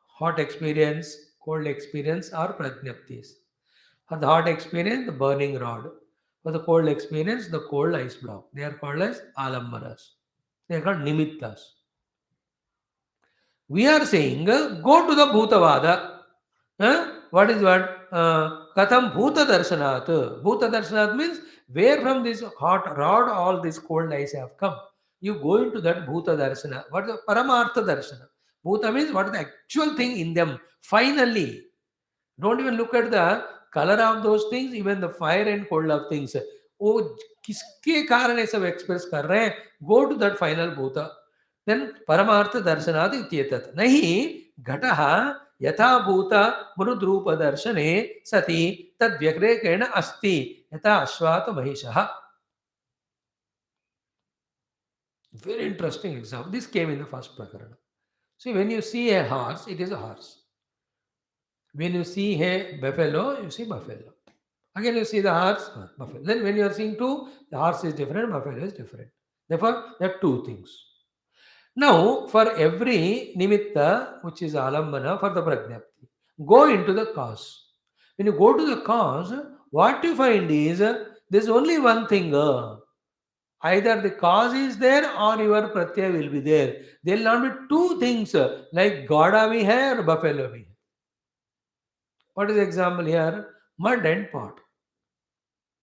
Hot experience, cold experience are pratyaptis. For the hot experience, the burning rod. For the cold experience, the cold ice block. They are called as alambanas. They are called nimittas. We are saying, go to the Bhutavada. What is what? Katham Bhuta Darshanat. Bhuta Darshanat means where from this hot rod all these cold ice have come. You go into that Bhuta Darshana. What is the Paramartha Darshana? Bhuta means what is the actual thing in them. Finally, don't even look at the color of those things, even the fire and cold of things. वो किसके कारण ये सब express कर रहे हैं, go to that final भूत, then परमार्थ दर्शनात् इत्येतत् नहीं घटः यथा भूत मृद्रूप दर्शने सति तद्व्यतिरेकेण अस्ति यथा अश्वात् महिषः. Very interesting example. This came in the first prakarana. See, when you see a horse, it is a horse. When you see a buffalo, you see buffalo. Again, you see the horse, buffalo. Then when you are seeing two, the horse is different, buffalo is different. Therefore, there are two things. Now, for every nimitta, which is alambana for the prajnapti, go into the cause. When you go to the cause, what you find is there's only one thing. Either the cause is there or your pratyaya will be there. There will not be two things like Gada we hai or buffalo we hai. What is the example here? Mud and pot.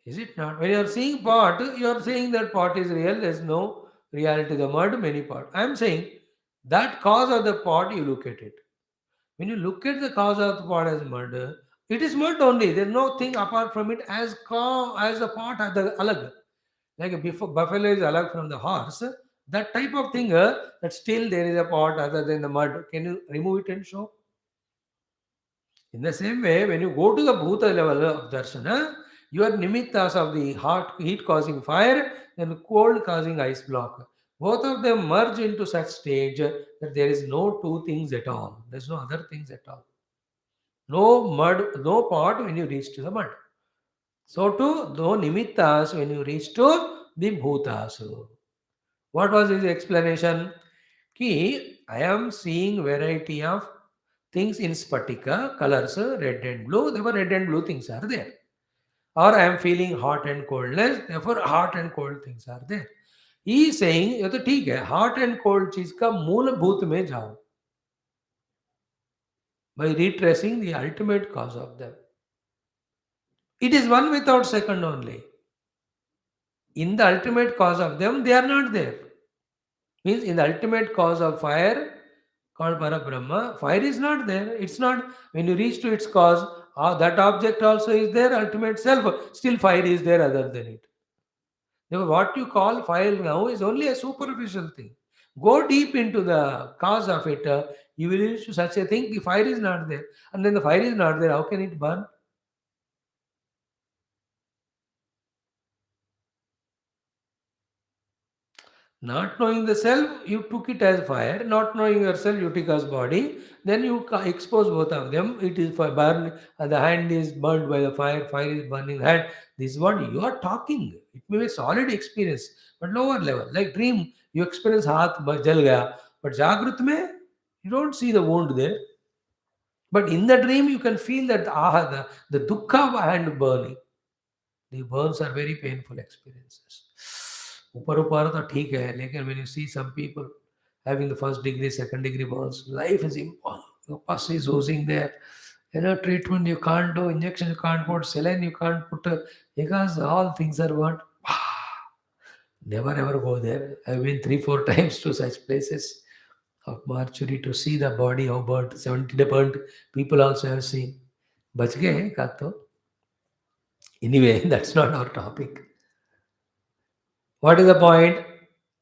Is it not? When you are seeing pot, you are saying that pot is real. There is no reality. The mud, many pot. I am saying that cause of the pot, you look at it. When you look at the cause of the pot as mud, it is mud only. There is no thing apart from it as the pot as the alag. Like a buffalo is alag from the horse. That type of thing, that still there is a pot other than the mud. Can you remove it and show? In the same way, when you go to the bhuta level of darshana, your nimittas of the hot heat causing fire and cold causing ice block, both of them merge into such stage that there is no two things at all. There's no other things at all. No mud, no pot when you reach to the mud. So too, no nimittas when you reach to the bhutas. What was his explanation? Ki, I am seeing variety of things in spatika, colors, red and blue. Therefore, red and blue things are there. Or I am feeling hot and coldness. Therefore, hot and cold things are there. He is saying, ये तो ठीक है, hot and cold चीज का मूलभूत में जाओ. By retracing the ultimate cause of them. It is one without second only. In the ultimate cause of them, they are not there. Means in the ultimate cause of fire, called Parabrahma, fire is not there. It's not, when you reach to its cause, that object also is there, ultimate self, still fire is there other than it. Therefore, what you call fire now is only a superficial thing. Go deep into the cause of it, you will reach to such a thing, the fire is not there. And then the fire is not there, how can it burn? Not knowing the self, you took it as fire. Not knowing yourself, you took as body. Then you expose both of them. It is for burn. The hand is burned by the fire. Fire is burning the hand. This is what you are talking. It may be a solid experience, but lower level. Like dream, you experience haath jal gaya. But Jagrut mein, you don't see the wound there. But in the dream, you can feel that the dukkha of hand burning. The burns are very painful experiences. ऊपर ऊपर तो ठीक है, लेकिन when you see some people having the first degree, second degree burns, life is impossible. Pus is oozing there. Treatment you can't do, injection you can't put, saline you can't put, because all things are burnt. Never ever go there. I've been 3-4 times to such places of mortuary to see the body how burnt. 70 burnt people also have seen. बच गए हैं का तो. Anyway, that's not our topic. What is the point?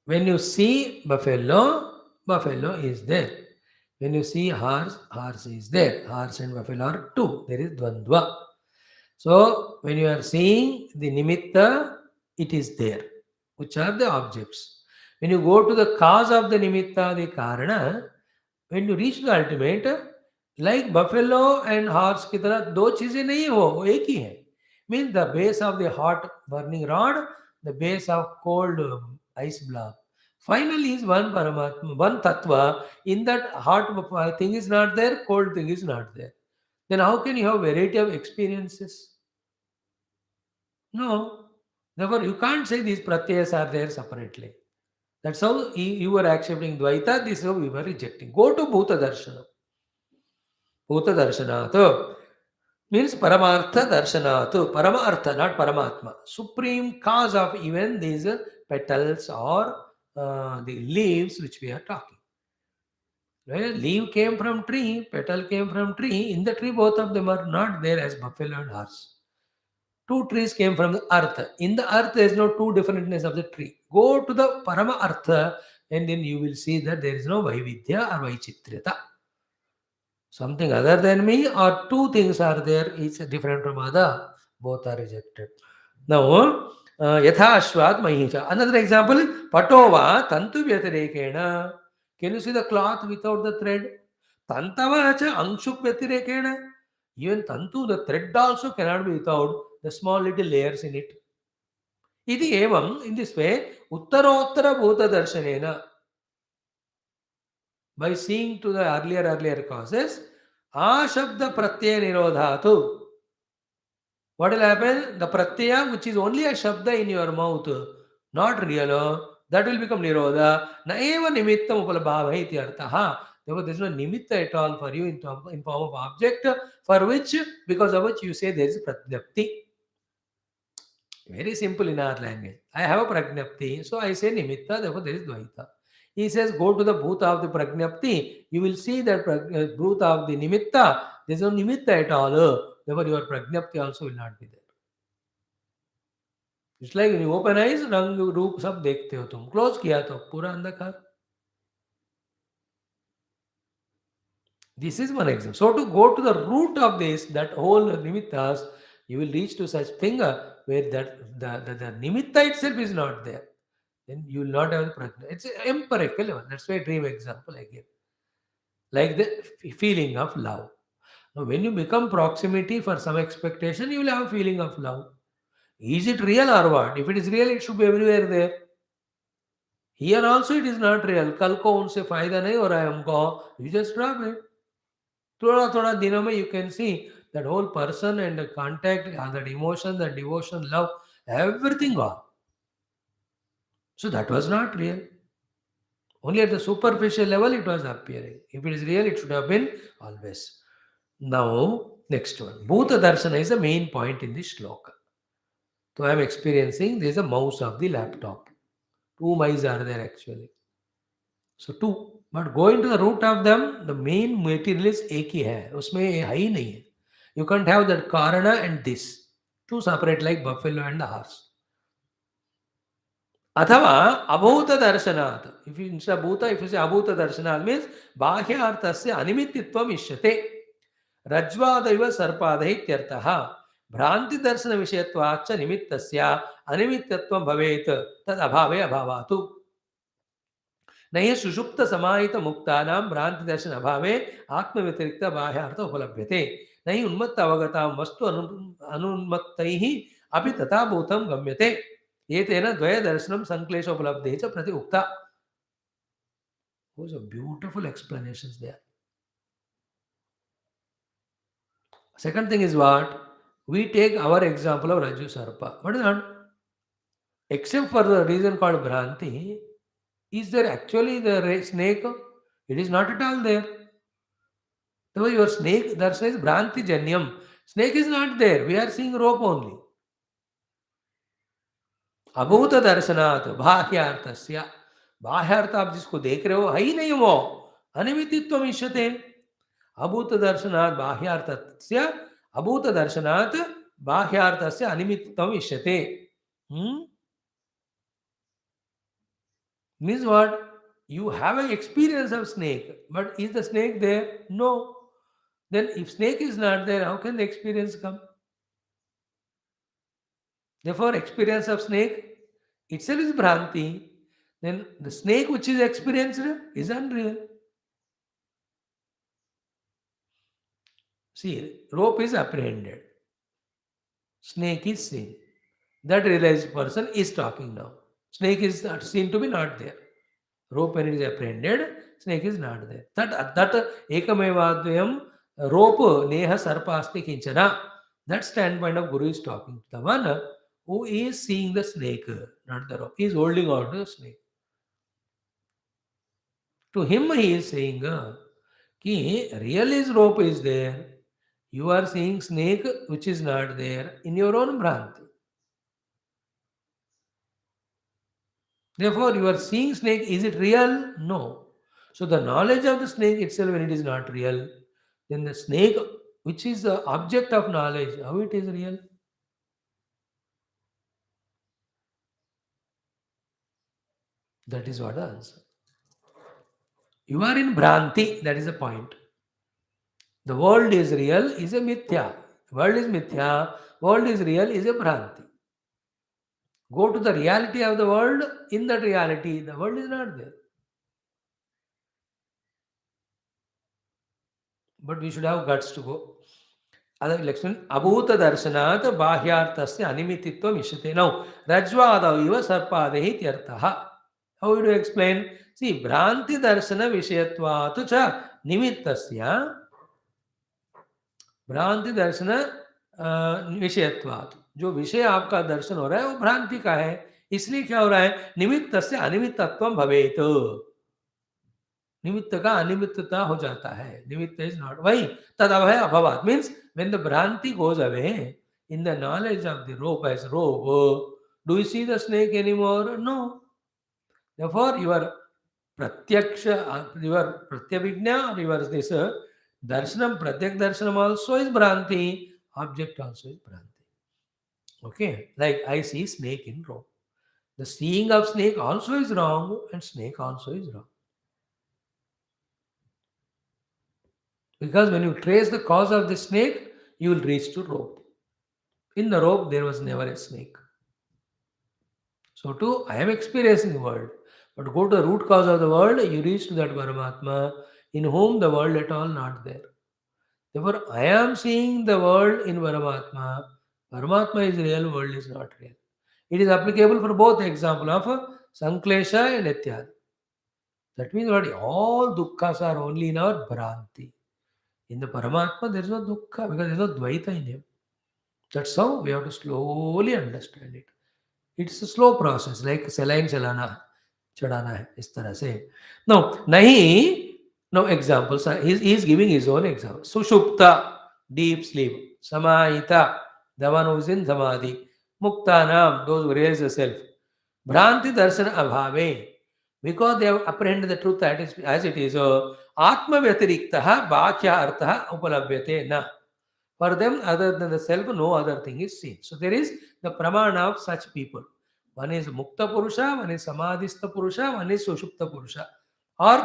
When you see buffalo, buffalo is there. When you see horse, horse is there. Horse and buffalo are two. There is dvandva. So, when you are seeing the nimitta, it is there. Which are the objects? When you go to the cause of the nimitta, the karana, when you reach the ultimate, like buffalo and horse की तरह दो चीजें नहीं हो, वो एक ही है. Means the base of the hot burning rod, the base of cold ice block. Finally is one Paramatma, one Tattva. In that hot thing is not there, cold thing is not there. Then how can you have variety of experiences? No. Therefore, you can't say these pratyas are there separately. That's how you were accepting Dvaita, this is how we were rejecting. Go to Bhuta Darshana. Bhuta Darshanat. Means Paramartha Darshanatu. Paramartha, not Paramatma. Supreme cause of even these petals or the leaves which we are talking. Right? Leaf came from tree, petal came from tree. In the tree, both of them are not there as buffalo and horse. Two trees came from the earth. In the earth, there is no two differentness of the tree. Go to the Parama Artha, and then you will see that there is no Vaividya or Vaichitrita. Something other than me, or two things are there, each different from other, both are rejected. Now, Yatha Ashwat Mahicha. Another example is Patova Tantu Vyatirekena. Can you see the cloth without the thread? Tantava cha Anshuk Vyatirekena. Even Tantu, the thread also cannot be without the small little layers in it. Iti evam, in this way, Uttarottara Bhuta Darshanena. By seeing to the earlier causes, Ashabda Pratyaya Nirodhatu. What will happen? The Pratyaya, which is only a Shabda in your mouth, not real, that will become Nirodha. Naeva Nimittam Upalabhava iti arthaha. Therefore, there is no Nimitta at all for you in form of object, for which, because of which you say there is Pratyapti. Very simple in our language. I have a Pragnapti, so I say Nimitta, therefore there is Dvaita. He says, go to the Bhuta of the Pragnapti, you will see that Bhuta of the Nimitta, there is no Nimitta at all. Therefore your Pragnapti also will not be there. It's like when you open eyes, रंग रूप सब देखते हो तुम. Close किया तो पूरा अंधकार. This is one example. So to go to the root of this, that whole nimittas, you will reach to such thing where that the nimitta itself is not there. Then you will not have the prajna. It's empirical level. That's why dream example I give. Like the feeling of love. Now, when you become proximity for some expectation, you will have a feeling of love. Is it real or what? If it is real, it should be everywhere there. Here also it is not real. कल को उनसे फायदा नहीं हो रहा है हमको. You just drop it. थोड़ा दिनों में you can see that whole person and the contact, that emotion, that devotion, love, everything gone. So that was not real. Only at the superficial level it was appearing. If it is real, it should have been always. Now, next one. Bhuta Darshana is the main point in this shloka. So I am experiencing there is a mouse of the laptop. Two mice are there actually. So two. But going to the root of them, the main material is एक ही है. उसमें है ही नहीं है. You can't have that karana and this. Two separate like buffalo and the horse. अथवा अभूत दर्शनात्. If you instead of bhuta, if you say abhuta darshanat means बाह्यार्थस्य अनिमित्तित्वम् इष्यते. रज्ज्वादैव सर्पादः इत्यर्थः. भ्रांति दर्शन विषयत्वाच्च निमित्तस्य अनिमित्तत्वं भवेत् तद् अभावे अभावात्. नहि सुषुप्त समाहित मुक्तानां भ्रांति दर्शन अभावे आत्म व्यतिरिक्त बाह्यार्थ उपलभ्यते. नहि उन्मत्त अवगतां वस्तु अनुन्मत्तैः अपि तथा भूतं गम्यते. एतेन द्वय दर्शनं संक्लेशोपलब्धे च प्रति उक्ता. Those are beautiful explanations there. Second thing is what? We take our example of Raju Sarpa. What is that? Except for the reason called Bhranti, is there actually the snake? It is not at all there. So your snake, that says Bhranti Janyam. Snake is not there. We are seeing rope only. अभूत दर्शनात् बाह्यार्थस्य. बाह्यार्थ आप जिसको देख रहे हो है ही नहीं वो. अनिमित्तित्वम् इष्यते. अभूत दर्शनात् बाह्यार्थस्य अभूत दर्शनात् बाह्यार्थस्य अनिमित्तित्वम् इष्यते. Means what? You have an experience of snake, but is the snake there? No. Then if snake is not there, how can the experience come? Therefore, experience of snake itself is Bhranti. Then the snake which is experienced is unreal. See, rope is apprehended. Snake is seen. That realized person is talking now. Snake is seen to be not there. Rope when it is apprehended, snake is not there. That ekamevadvayam rope neha sarpasti kinchana. That standpoint of Guru is talking to the one who is seeing the snake, not the rope. He is holding on to the snake. To him he is saying, ki real is rope is there. You are seeing snake which is not there in your own Bhranti. Therefore, you are seeing snake. Is it real? No. So the knowledge of the snake itself, when it is not real, then the snake, which is the object of knowledge, how it is real? That is what the answer. You are in Bhranti, that is the point. The world is real is a mithya. World is mithya, world is real is a Bhranti. Go to the reality of the world, in that reality, the world is not there. But we should have guts to go. Other election, Abhuta Darshanat Bahyartasya Animititva Mishate. Now, Rajvada Iva Sarpadehi Tyartaha. How do you explain? See, Bhranti Darshana Vishayatva cha Nimittasya भ्रांति दर्शन विषयत्वात् जो विषय आपका दर्शन हो रहा है वो भ्रांति का है इसलिए क्या हो रहा है निमित्त से अनिमित्तत्वम भवेत निमित्त का अनिमित्तता हो जाता है निमित्त इज नॉट वही तद अभय अभवात मीन्स व्हेन द भ्रांति goes away in the knowledge of the rope as rope do you see the snake anymore no therefore your pratyaksha your pratyabhijna or your this darshanam pratyak darshanam also is bhranti object also is bhranti. Okay, like I see snake in rope, the seeing of snake also is wrong and snake also is wrong, because when you trace the cause of the snake you will reach to rope. In the rope there was never a snake. So too I am experiencing the world, but go to the root cause of the world, you reach to that Paramatma in whom the world at all not there. Therefore, I am seeing the world in Paramatma. Paramatma is real, world is not real. It is applicable for both example of Sanklesha and Etyadi. That means what all dukkhas are only in our Bhranti. In the Paramatma, there is no dukkha because there is no Dvaita in him. That's how we have to slowly understand it. It's a slow process, like saline चढ़ाना है इस तरह से. Now, नहीं, now examples, he is giving his own example. Sushupta, deep sleep. Samahita, the one who is in samadhi. Muktanam, those who raise the self. Bhranti darsana abhave, because they have apprehended the truth as it is. Atma vyatiriktaha bhakya artha upalabhyate na. For them, other than the self, no other thing is seen. So there is the pramana of such people. One is Mukta Purusha, one is Samadhistha Purusha, one is Sushupta Purusha or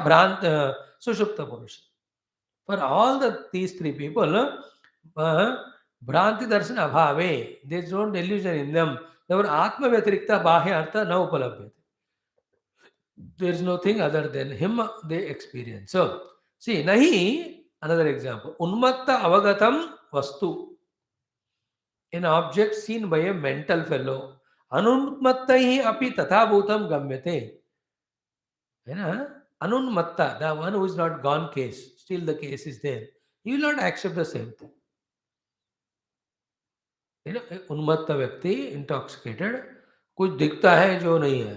Sushupta Purusha. For all these three people, Bhranti Darsana Abhave, there is no delusion in them. Therefore, Atma Vyatirikta Bahya Artha na upalabhyate. There is nothing other than him they experience. So, see, nahi, another example. Unmatta avagatam vastu. An object seen by a mental fellow. Anunmatta api tatha bhutam gamyate. You know, anunmatta, the one who is not gone case, still the case is there. He will not accept the same thing. You know, उन्मत्त व्यक्ति intoxicated कुछ दिखता है जो नहीं है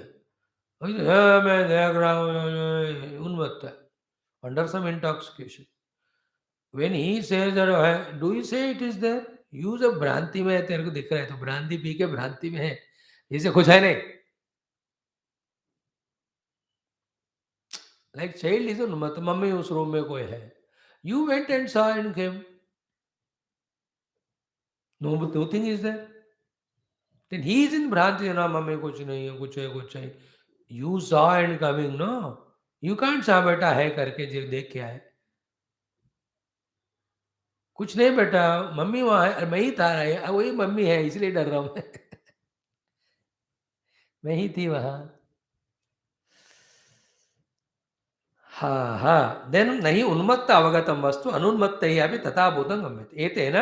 मैं देख रहा हूँ उन्मत्त है under some intoxication when he says that do you say it is there यूज अ भ्रांति में है तेरे को दिख रहा है तो भ्रांति पी के भ्रांति में है इसे कुछ है नहीं लाइक चाइल्ड इज उन्मत्त मम्मी उस रूम में कोई है you went and saw and came nothing is there then he is in Bhranti, ना मम्मी कुछ नहीं है कुछ है you saw and coming no you can't saw बेटा है करके जो देख के आए कुछ नहीं बेटा मम्मी वहां है मैं ही था वही मम्मी है इसलिए डर रहा हूं मैं मैं ही थी वहां देन नहीं उन्मत्त अवगतम वस्तु अनुन्मत्त अपि तथा भूतं गम्यते एतेन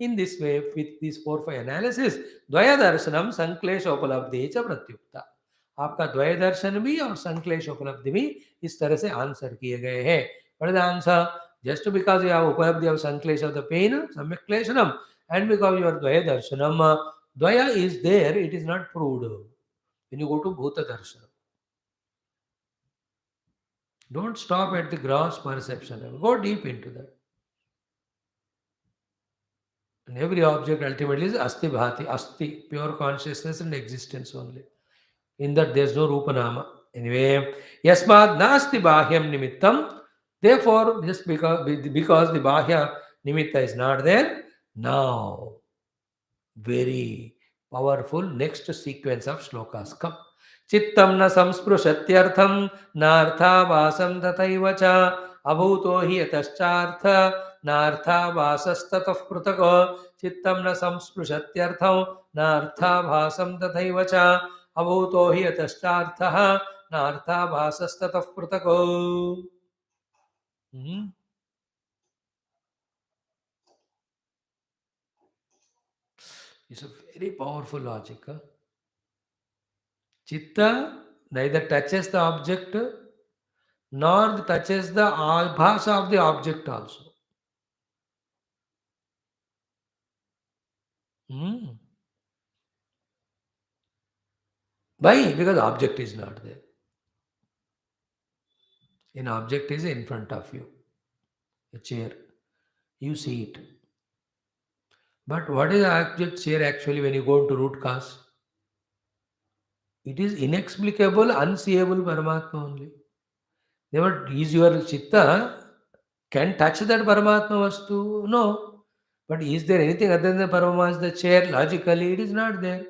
in this way with this 4-5 analysis द्वय दर्शनम संक्लेश उपलब्धि च प्रत्युक्ता आपका द्वय दर्शन भी और संक्लेश उपलब्धि भी इस तरह से आंसर किए गए हैं what is the answer just because you have उपलब्धि ऑफ संक्लेश ऑफ द पेन सम्यक क्लेशनम एंड बिकॉज योर द्वय दर्शनम द्वय is there it is not proved when you go to भूत दर्शन. Don't stop at the gross perception. Go deep into that. And every object ultimately is asti bhati, asti, pure consciousness and existence only. In that there is no rupanama. Anyway, yasmad nasti bahyam nimittam. Therefore, just because the bahya nimitta is not there, now very powerful next sequence of shlokas come. Chittam na samsprushatyartham nartha vasam tataiva cha abhuto hi yataschartha nartha vasastatah prutako chittam na samsprushatyartham nartha vasam tataiva cha abhuto hi yataschartha nartha vasastatah prutako. Hmm? It's a very powerful logic. Huh? Chitta neither touches the object nor touches the abhasa of the object also. Hmm. Why? Because the object is not there. An object is in front of you, a chair. You see it. But what is the object chair actually when you go into root cause? It is inexplicable, unseeable Paramatma only. Never is your chitta can touch that Paramatma Vastu? No. But is there anything other than Paramatma, the chair? Logically, it is not there.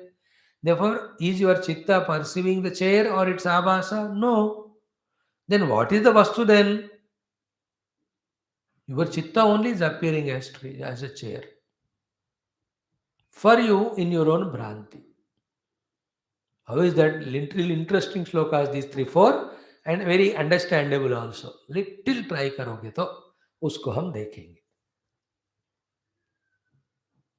Therefore, is your chitta perceiving the chair or its abhasa? No. Then what is the Vastu then? Your chitta only is appearing as a chair. For you in your own Bhranti. How is that? Little interesting shlokas, these 3, 4, and very understandable also. Little try करोगे तो उसको हम देखेंगे.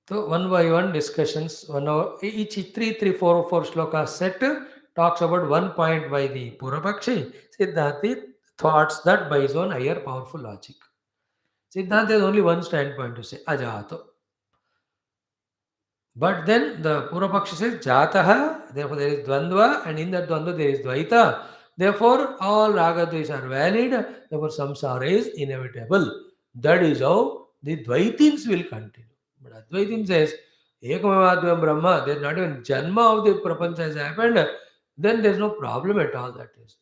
So one by one discussions, 1 hour, each 3, 3, 4 shlokas set talks about one point by the Purapakshi. Siddhanti thoughts that by his own higher powerful logic. Siddhanta has only one standpoint to say, ajato. But then the Purapakshi says, jataha, therefore there is dvandva, and in that dvandva there is dvaita. Therefore, all ragadvais are valid, therefore samsara is inevitable. That is how the dvaitins will continue. But Advaitin says, Ekamavadvayam Brahma, there is not even Janma of the Prapancha has happened, then there is no problem at all. That is.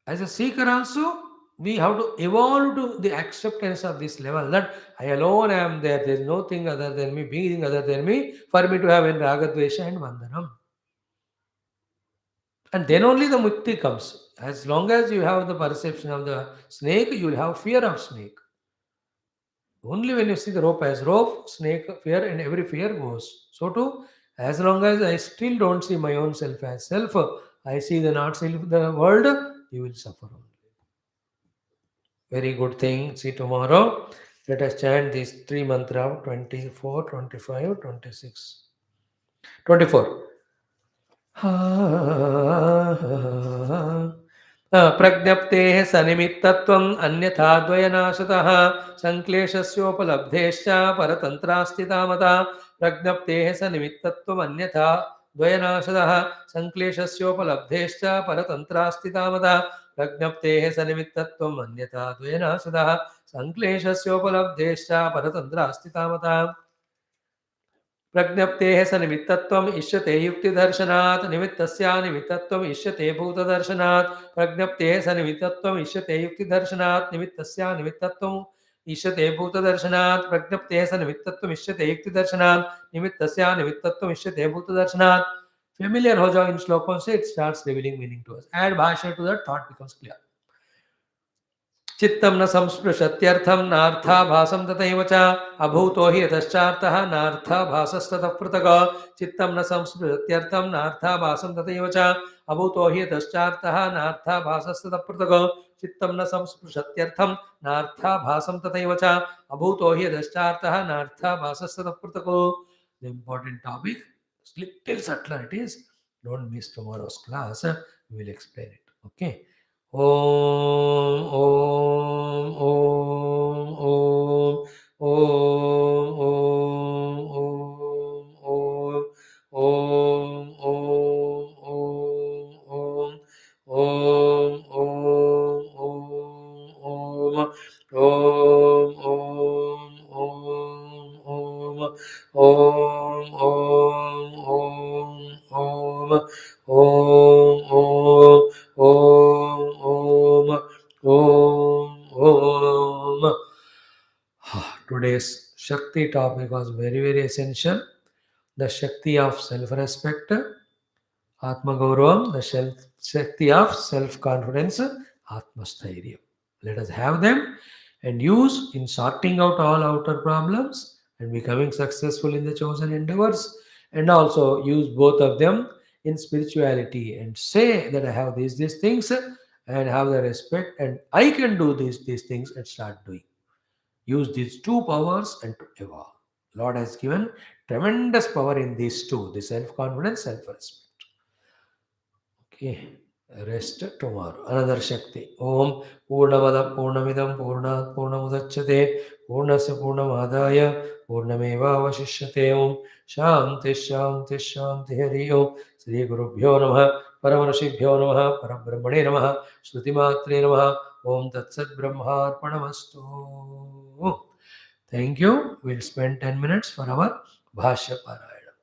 As a seeker also, we have to evolve to the acceptance of this level that I alone am there. There is nothing other than me, being other than me, for me to have in Ragadvesha and Vandanam. And then only the mukti comes. As long as you have the perception of the snake, you will have fear of snake. Only when you see the rope as rope, snake, fear, and every fear goes. So too, as long as I still don't see my own self as self, I see the not self, the world, you will suffer only. Very good thing. See tomorrow. Let us chant these 3 mantra 24, 25, 26, 24. प्रज्ञप्तेः सनिमित्तत्वम् अन्यथा द्वयनाशतः संक्लेशस्योपलब्धेश्च परतन्त्रास्तितामता प्रज्ञप्तेः सनिमित्तत्वम् अन्यथा द्वयनाशतः संक्लेशस्योपलब्धेश्च परतन्त्रास्तितामता प्रज्ञप्तेः सनिमित्तत्वम् अन्यथा द्वयनाशतः संक्लेशस्योपलब्धेश्च परतन्त्रास्तितामता प्रज्ञप्तेः सनिमित्तत्वम् इष्यते युक्तिदर्शनात् निमित्तस्यानिमित्तत्वम् इष्यते भूतदर्शनात् प्रज्ञप्तेः सनिमित्तत्वम् इष्यते युक्तिदर्शनात् निमित्तस्यानिमित्तत्वम् इष्यते भूतदर्शनात् प्रज्ञप्तेः सनिमित्तत्वम् इष्यते युक्तिदर्शनात् निमित्तस्यानिमित्तत्वम् इष्यते भूतदर्शनात्. Familiar हो जाओ इन श्लोकों से, it starts revealing meaning to us. Add bhasha to that, thought becomes clear. चित्तं न संस्पृशत्यर्थं नार्थाभासं तथैव च अभूतो हि यतश्चार्थः नार्थाभासस्ततः पृथक् चित्तं न संस्पृशत्यर्थं नार्थाभासं तथैव च अभूतो हि यतश्चार्थः नार्थाभासस्ततः पृथक् चित्तं न संस्पृशत्यर्थं नार्थाभासं तथैव च अभूतो हि यतश्चार्थः नार्थाभासस्ततः पृथक्. The important topic, little subtler it is. Don't miss tomorrow's class. We will explain it. Okay. Om Om Om Om Om Om Om Om Om Om Om, Om, Om, Om, Om, Om. Today's Shakti topic was very, very essential. The Shakti of self-respect, Atma Gauravam, the Shakti of self-confidence, Atma Sthairya. Let us have them and use in sorting out all outer problems and becoming successful in the chosen endeavors, and also use both of them in spirituality and say that I have these things and have the respect and I can do these things and start doing. Use these two powers and to evolve. Lord has given tremendous power in these two, the self-confidence, self-respect. Okay, rest tomorrow. Another Shakti. Om Purnamada Purnamidam Purnat Purnamudachyate Purnasya Purnamadaya Purnameva Vashishyate Om Shanti Shanti Shanti Hari Om Sri Guru Bhyo Namaha Paramarashibhyo Namaha Parabrahmane Namaha Shrutimatre Namaha Om Tat Sat Brahmarpणमस्तु. Thank you. We'll spend 10 minutes for our Bhashya Parayana.